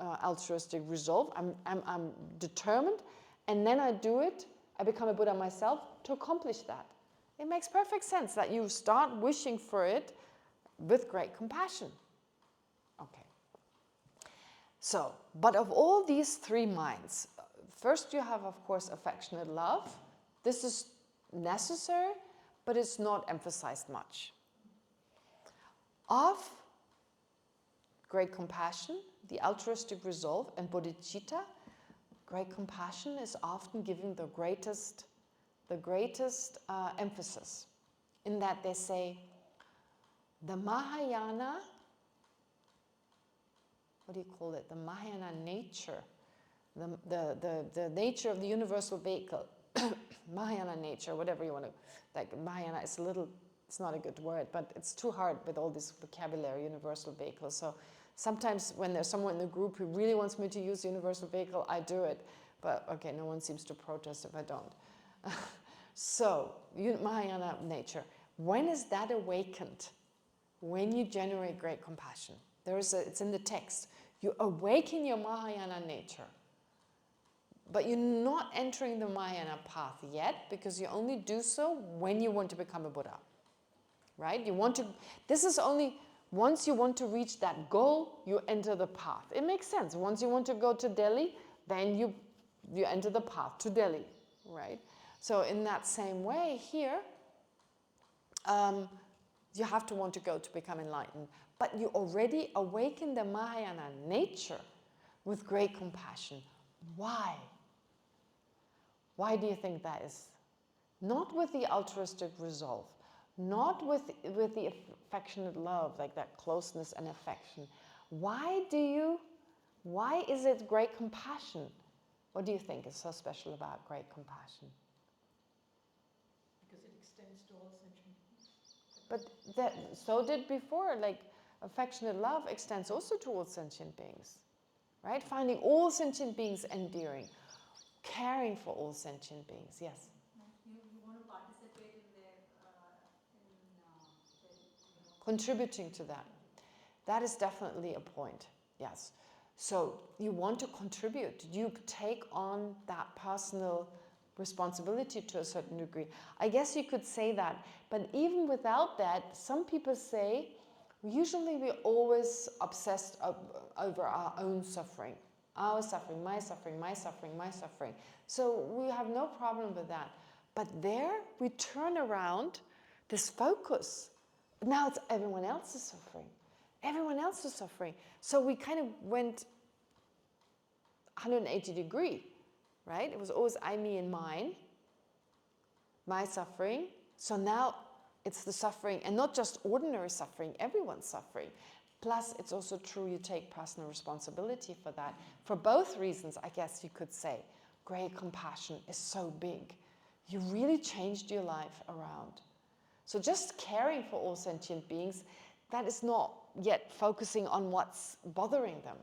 altruistic resolve. I'm determined, and then I do it. I become a Buddha myself to accomplish that. It makes perfect sense that you start wishing for it with great compassion. Okay. So, but of all these 3 minds, first you have, of course, affectionate love. This is necessary, but it's not emphasized much. Of great compassion, the altruistic resolve, and bodhicitta, great compassion is often given the greatest emphasis, in that they say the Mahayana, what do you call it? The Mahayana nature, the nature of the universal vehicle, Mahayana nature, whatever you want to, like Mahayana is it's not a good word, but it's too hard with all this vocabulary, universal vehicle. So sometimes when there's someone in the group who really wants me to use the universal vehicle, I do it. But okay, no one seems to protest if I don't. So, Mahayana nature. When is that awakened? When you generate great compassion. It's in the text. You awaken your Mahayana nature. But you're not entering the Mahayana path yet, because you only do so when you want to become a Buddha. Right? This is only, once you want to reach that goal, you enter the path. It makes sense. Once you want to go to Delhi, then you enter the path to Delhi. Right? So in that same way here, you have to want to go to become enlightened. But you already awaken the Mahayana nature with great compassion. Why? Why do you think that is? Not with the altruistic resolve, not with the affectionate love, like that closeness and affection. Why is it great compassion? What do you think is so special about great compassion? Because it extends to all sentient beings. But so did before, like affectionate love extends also to all sentient beings, right? Finding all sentient beings endearing, caring for all sentient beings, yes? You want to participate in their, Contributing to that. That is definitely a point, yes. So you want to contribute. You take on that personal responsibility to a certain degree. I guess you could say that, but even without that, some people say, usually we're always obsessed over our own suffering. Our suffering, my suffering, my suffering, my suffering. So we have no problem with that. But there we turn around this focus. Now it's everyone else's suffering. Everyone else is suffering. So we kind of went 180 degree, right? It was always I, me, and mine, my suffering. So now it's the suffering, and not just ordinary suffering, everyone's suffering. Plus, it's also true you take personal responsibility for that. For both reasons, I guess you could say, great compassion is so big. You really changed your life around. So just caring for all sentient beings, that is not yet focusing on what's bothering them.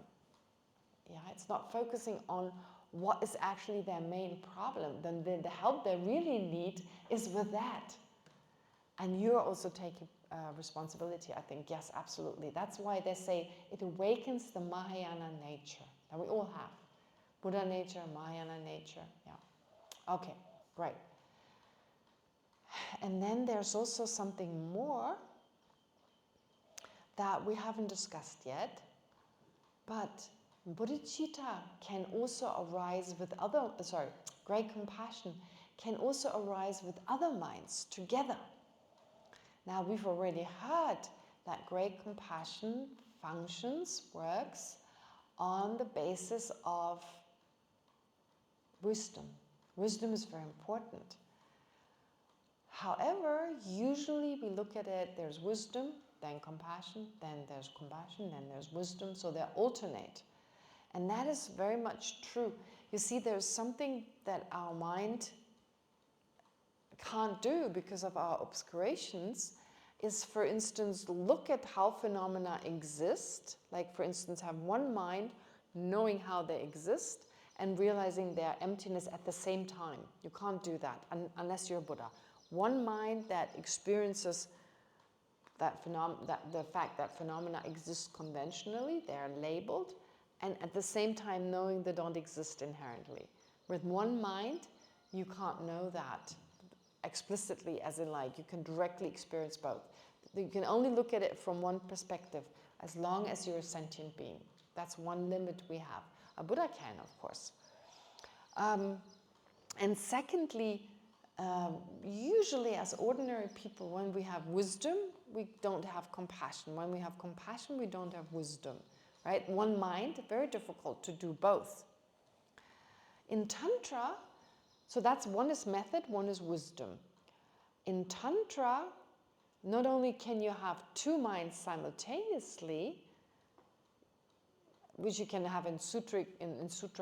Yeah, it's not focusing on what is actually their main problem. Then the help they really need is with that. And you're also taking responsibility, I think. Yes, absolutely. That's why they say it awakens the Mahayana nature that we all have. Buddha nature, Mahayana nature. Yeah. Okay, great. And then there's also something more that we haven't discussed yet, but bodhicitta can also arise with great compassion can also arise with other minds together. Now we've already heard that great compassion works on the basis of wisdom. Wisdom is very important. However, usually we look at it, there's wisdom, then compassion, then there's compassion, then there's wisdom, so they alternate. And that is very much true. You see, there's something that our mind can't do because of our obscurations, is, for instance, look at how phenomena exist, like, for instance, have one mind knowing how they exist and realizing their emptiness at the same time. You can't do that unless you're a Buddha. One mind that experiences the fact that phenomena exist conventionally, they're labeled, and at the same time knowing they don't exist inherently. With one mind, you can't know that explicitly, as in like you can directly experience both. You can only look at it from one perspective, as long as you're a sentient being. That's one limit we have. A Buddha can, of course. And secondly, usually as ordinary people, when we have wisdom, we don't have compassion. When we have compassion, we don't have wisdom, right? One mind, very difficult to do both. In Tantra, so that's one is method, one is wisdom. In Tantra, not only can you have two minds simultaneously, which you can have in sutra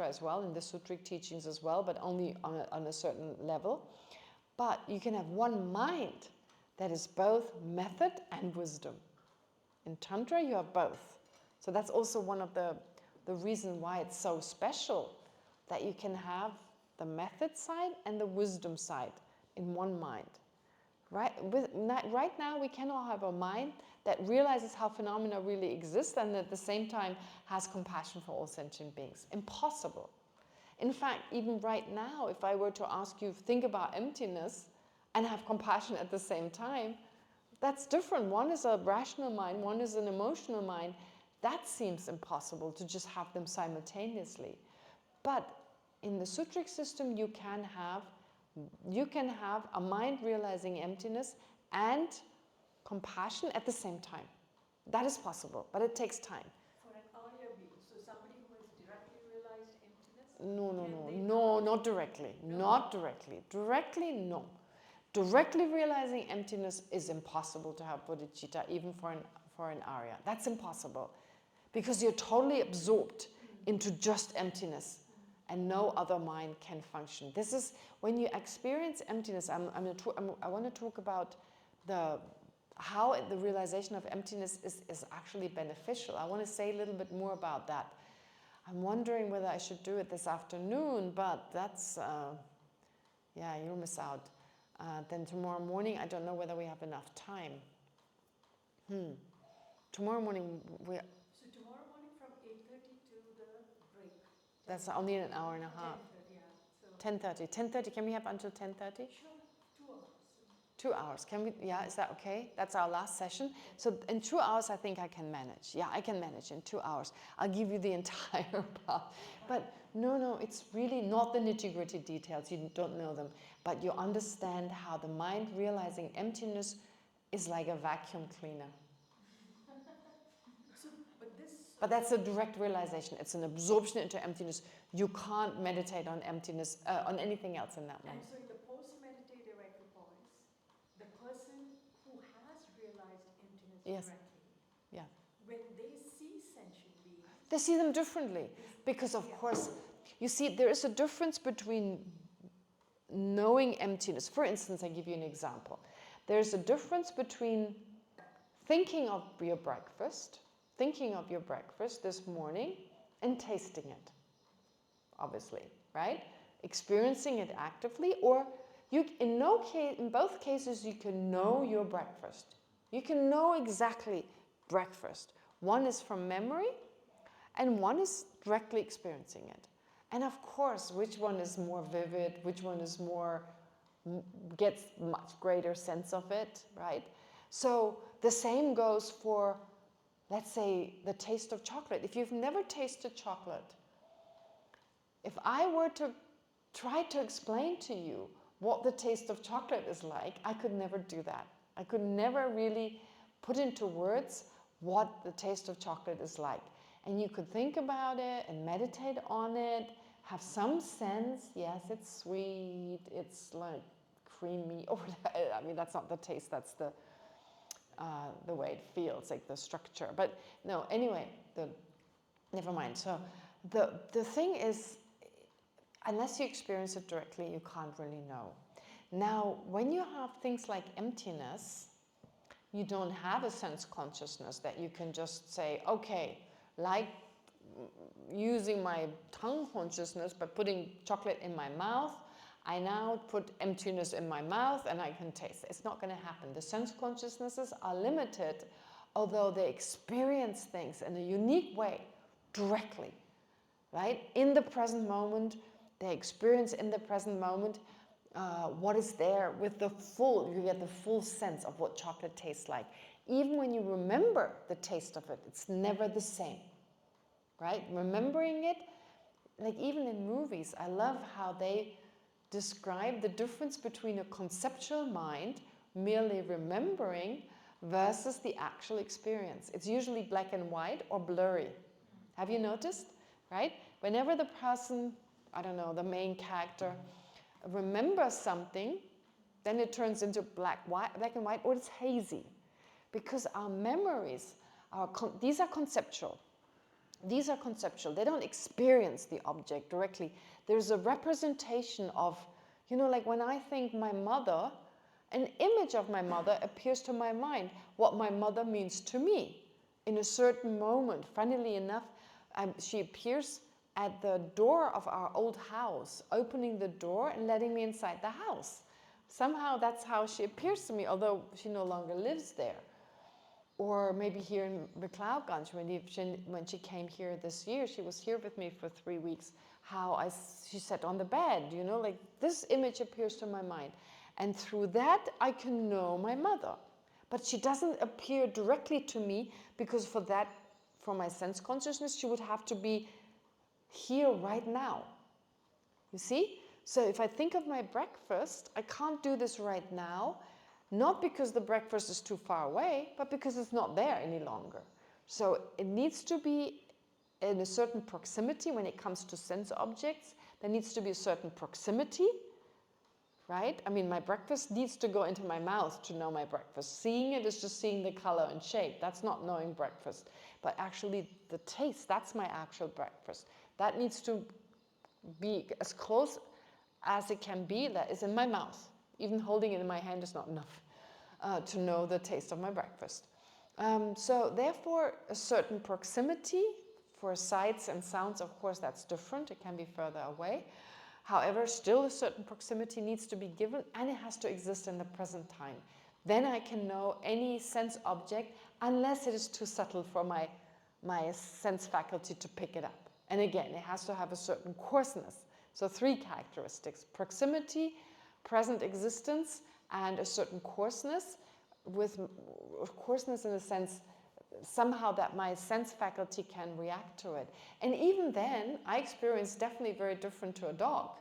as well, in the sutric teachings as well, but only on a certain level. But you can have one mind that is both method and wisdom. In Tantra, you have both. So that's also one of the reasons why it's so special, that you can have the method side and the wisdom side in one mind. Right now, we cannot have a mind that realizes how phenomena really exist and at the same time has compassion for all sentient beings. Impossible. In fact, even right now, if I were to ask you, think about emptiness and have compassion at the same time, that's different. One is a rational mind, one is an emotional mind. That seems impossible to just have them simultaneously. But in the sutric system, you can have a mind realizing emptiness and compassion at the same time. That is possible, but it takes time. For an Arya being, so somebody who has directly realized emptiness? No, not directly. Not directly. Directly, no. Directly realizing emptiness is impossible to have bodhicitta, even for an Arya. That's impossible. Because you're totally absorbed into just emptiness. And no other mind can function. This is when you experience emptiness. I want to talk about how the realization of emptiness is actually beneficial. I want to say a little bit more about that. I'm wondering whether I should do it this afternoon, but that's, you'll miss out. Then tomorrow morning, I don't know whether we have enough time. Tomorrow morning, So tomorrow morning from 8:30 to the break? That's only an hour and a half. 10:30, yeah. 10:30. Can we have until 10:30? Sure, 2 hours. 2 hours. Can we? Yeah, is that okay? That's our last session. So in 2 hours, I think I can manage. Yeah, I can manage in 2 hours. I'll give you the entire path. But no, it's really not the nitty-gritty details. You don't know them. But you understand how the mind realizing emptiness is like a vacuum cleaner. But that's a direct realization. It's an absorption into emptiness. You can't meditate on emptiness, on anything else in that And moment. so in the post-meditative equipoise, the person who has realized emptiness directly, when they see sentient beings, they see them differently. Because of course, you see, there is a difference between knowing emptiness. For instance, I give you an example. There's a difference between thinking of your breakfast this morning and tasting it, obviously, right? Experiencing it actively, or in both cases you can know your breakfast. You can know exactly breakfast. One is from memory and one is directly experiencing it. And of course, which one is more vivid, which one is gets much greater sense of it, right? So the same goes for, let's say, the taste of chocolate. If you've never tasted chocolate, if I were to try to explain to you what the taste of chocolate is like, I could never do that. I could never really put into words what the taste of chocolate is like. And you could think about it and meditate on it, have some sense, yes, it's sweet, it's like creamy, or I mean, that's not the taste, that's the way it feels, like the structure. But no, anyway, never mind. So the thing is, unless you experience it directly, you can't really know. Now, when you have things like emptiness, you don't have a sense consciousness that you can just say, okay, like using my tongue consciousness by putting chocolate in my mouth, I now put emptiness in my mouth and I can taste it. It's not going to happen. The sense consciousnesses are limited, although they experience things in a unique way, directly, right? In the present moment, they experience in the present moment what is there with you get the full sense of what chocolate tastes like. Even when you remember the taste of it, it's never the same, right? Remembering it, like even in movies, I love how they describe the difference between a conceptual mind merely remembering versus the actual experience. It's usually black and white or blurry. Have you noticed? Right? Whenever the person, I don't know, the main character remembers something, then it turns into black and white, or it's hazy. Because our memories, these are conceptual. These are conceptual. They don't experience the object directly. There's a representation of, like when I think my mother, an image of my mother appears to my mind, what my mother means to me in a certain moment. Funnily enough, she appears at the door of our old house, opening the door and letting me inside the house. Somehow that's how she appears to me, although she no longer lives there. Or maybe here in McLeodganj, when she came here this year, she was here with me for 3 weeks, she sat on the bed, you know, like this image appears to my mind. And through that, I can know my mother. But she doesn't appear directly to me, because for my sense consciousness, she would have to be here right now. You see? So if I think of my breakfast, I can't do this right now, not because the breakfast is too far away, but because it's not there any longer. So it needs to be in a certain proximity when it comes to sense objects. There needs to be a certain proximity, right? I mean, my breakfast needs to go into my mouth to know my breakfast. Seeing it is just seeing the color and shape. That's not knowing breakfast. But actually the taste, that's my actual breakfast. That needs to be as close as it can be, that is in my mouth. Even holding it in my hand is not enough to know the taste of my breakfast. So therefore, a certain proximity for sights and sounds, of course, that's different. It can be further away. However, still a certain proximity needs to be given, and it has to exist in the present time. Then I can know any sense object, unless it is too subtle for my sense faculty to pick it up. And again, it has to have a certain coarseness. So 3 characteristics: proximity, present existence, and a certain coarseness, with coarseness in the sense somehow that my sense faculty can react to it. And even then, I experience definitely very different to a dog.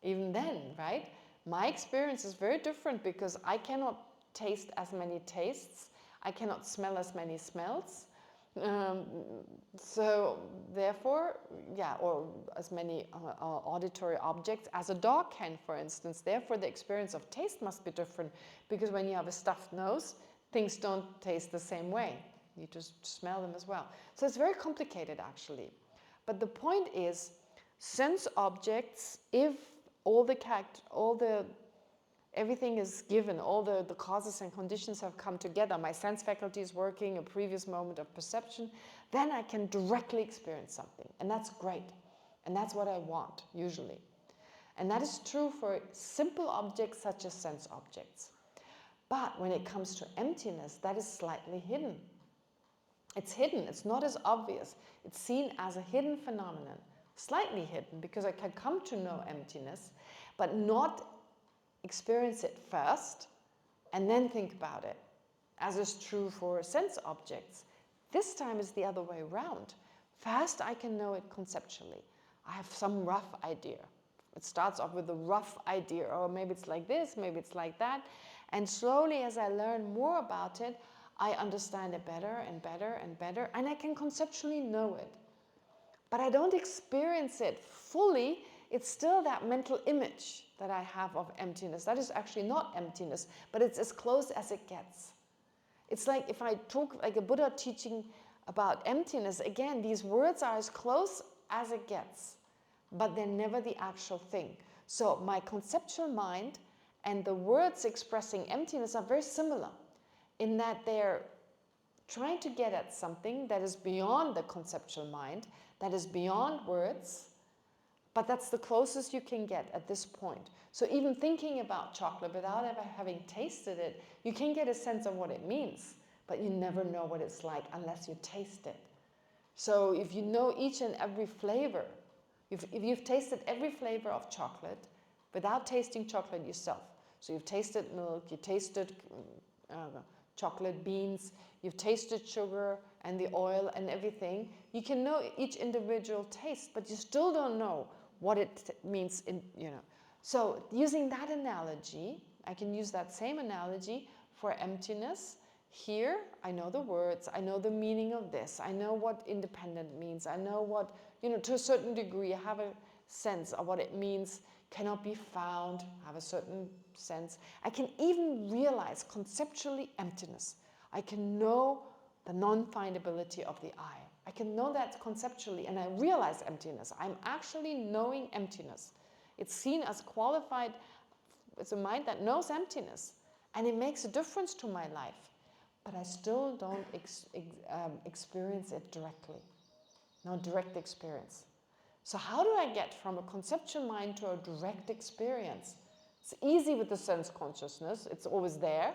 Even then, right? My experience is very different, because I cannot taste as many tastes. I cannot smell as many smells. So therefore, yeah, or as many auditory objects as a dog can, for instance. Therefore, the experience of taste must be different, because when you have a stuffed nose, things don't taste the same way. You just smell them as well. So it's very complicated, actually. But the point is, sense objects, if everything is given, all the causes and conditions have come together, my sense faculty is working, a previous moment of perception, then I can directly experience something. And that's great. And that's what I want, usually. And that is true for simple objects such as sense objects. But when it comes to emptiness, that is slightly hidden. It's hidden. It's not as obvious. It's seen as a hidden phenomenon. Slightly hidden, because I can come to know emptiness, but not experience it first and then think about it, as is true for sense objects. This time is the other way around. First, I can know it conceptually. I have some rough idea. It starts off with a rough idea, or maybe it's like this, maybe it's like that. And slowly, as I learn more about it, I understand it better and better and better, and I can conceptually know it. But I don't experience it fully. It's still that mental image that I have of emptiness. That is actually not emptiness, but it's as close as it gets. It's like if I talk like a Buddha teaching about emptiness, again, these words are as close as it gets, but they're never the actual thing. So my conceptual mind and the words expressing emptiness are very similar, in that they're trying to get at something that is beyond the conceptual mind, that is beyond words, but that's the closest you can get at this point. So even thinking about chocolate without ever having tasted it, you can get a sense of what it means, but you never know what it's like unless you taste it. So if you know each and every flavor, if you've tasted every flavor of chocolate without tasting chocolate yourself, so you've tasted milk, you tasted chocolate beans, you've tasted sugar and the oil and everything, you can know each individual taste, but you still don't know what it means in, So using that analogy, I can use that same analogy for emptiness. Here, I know the words, I know the meaning of this, I know what independent means, I know what, to a certain degree, I have a sense of what it means, cannot be found, have a certain sense. I can even realize conceptually emptiness. I can know the non-findability of the I. I can know that conceptually, and I realize emptiness. I'm actually knowing emptiness. It's seen as qualified, it's a mind that knows emptiness, and it makes a difference to my life. But I still don't experience it directly. no direct experience. So how do I get from a conceptual mind to a direct experience? It's easy with the sense consciousness. It's always there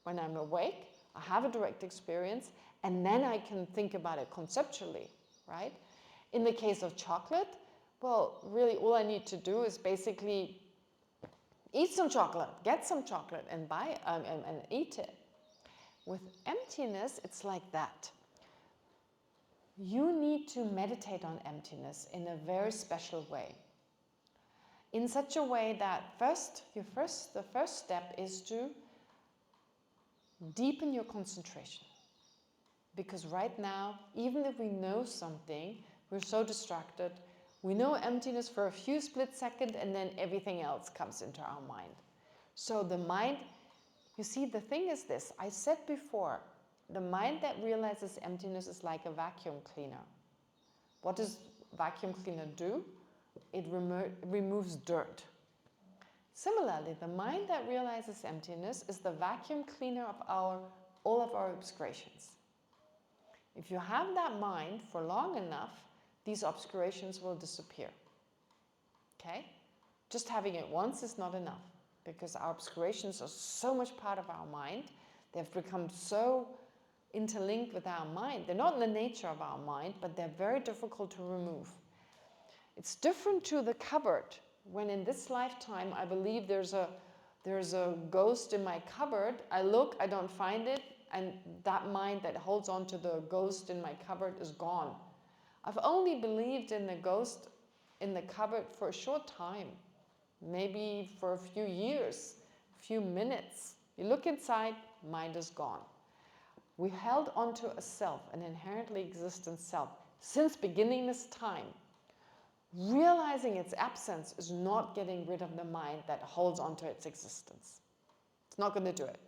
when I'm awake. I have a direct experience, and then I can think about it conceptually, right? In the case of chocolate, well, really all I need to do is basically eat some chocolate, get some chocolate and buy and eat it. With emptiness, it's like that. You need to meditate on emptiness in a very special way. In such a way that the first step is to deepen your concentration. Because right now, even if we know something, we're so distracted. We know emptiness for a few split seconds, and then everything else comes into our mind. So the mind, you see, the thing is this. I said before, the mind that realizes emptiness is like a vacuum cleaner. What does vacuum cleaner do? It removes dirt. Similarly, the mind that realizes emptiness is the vacuum cleaner of all of our obscurations. If you have that mind for long enough, these obscurations will disappear. Okay? Just having it once is not enough, because our obscurations are so much part of our mind. They've become so interlinked with our mind. They're not in the nature of our mind, but they're very difficult to remove. It's different to the cupboard. When in this lifetime I believe there's a ghost in my cupboard, I look, I don't find it, and that mind that holds on to the ghost in my cupboard is gone. I've only believed in the ghost in the cupboard for a short time, maybe for a few years, a few minutes. You look inside, mind is gone. We held onto a self, an inherently existent self, since beginningless time. Realizing its absence is not getting rid of the mind that holds onto its existence. It's not going to do it.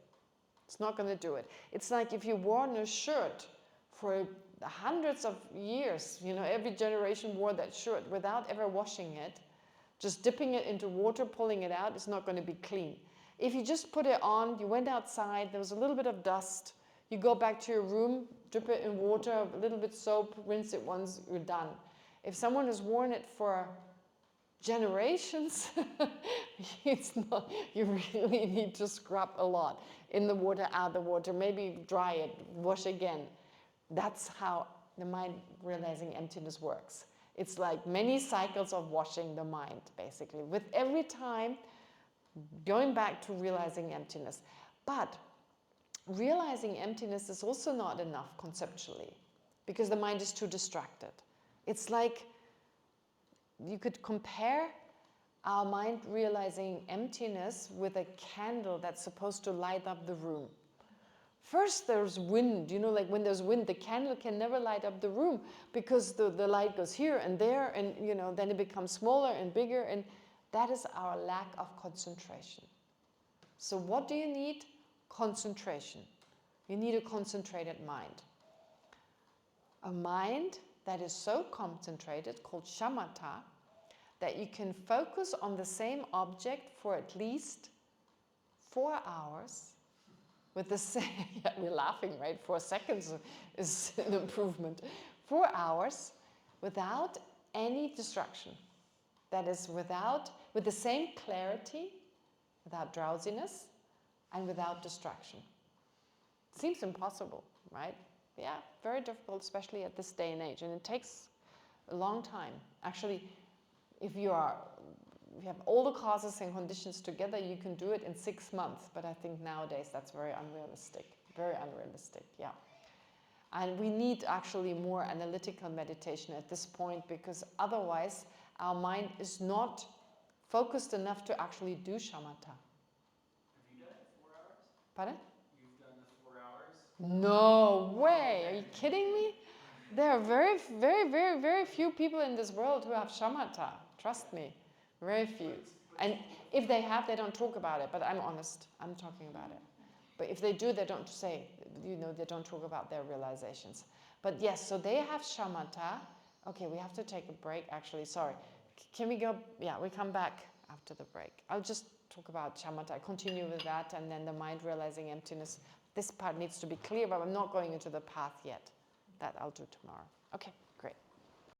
It's not going to do it. It's like if you wore a shirt for hundreds of years, you know, every generation wore that shirt without ever washing it, just dipping it into water, pulling it out, it's not going to be clean. If you just put it on, you went outside, there was a little bit of dust, you go back to your room, dip it in water, a little bit soap, rinse it once, you're done. If someone has worn it for generations, it's not, you really need to scrub a lot. In the water, out the water, maybe dry it, wash again. That's how the mind realizing emptiness works. It's like many cycles of washing the mind, basically, with every time going back to realizing emptiness. But realizing emptiness is also not enough conceptually, because the mind is too distracted. It's like you could compare our mind realizing emptiness with a candle that's supposed to light up the room. First there's wind, you know, like when there's wind, the candle can never light up the room because the light goes here and there, and you know, then it becomes smaller and bigger, and that is our lack of concentration. So what do you need? Concentration. You need a concentrated mind. A mind that is so concentrated, called śūnyatā, that you can focus on the same object for at least 4 hours with the same, yeah, we're laughing, right? 4 seconds is an improvement. 4 hours without any distraction. That is with the same clarity, without drowsiness, and without distraction. Seems impossible, right? Yeah, very difficult, especially at this day and age, and it takes a long time. Actually, if you have all the causes and conditions together, you can do it in 6 months, but I think nowadays that's very unrealistic, yeah. And we need actually more analytical meditation at this point, because otherwise our mind is not focused enough to actually do shamatha. Have you done it 4 hours? Pardon? You've done the 4 hours? No way! Are you kidding me? There are very, very, very, very few people in this world who have shamatha. Trust me, very few. And if they have, they don't talk about it. But I'm honest. I'm talking about it. But if they do, they don't say. You know, they don't talk about their realizations. But yes, so they have shamatha. Okay, we have to take a break. Actually, sorry. Can we go? Yeah, we come back after the break. I'll just talk about shamatha. I continue with that, and then the mind realizing emptiness. This part needs to be clear, but I'm not going into the path yet. That I'll do tomorrow. Okay.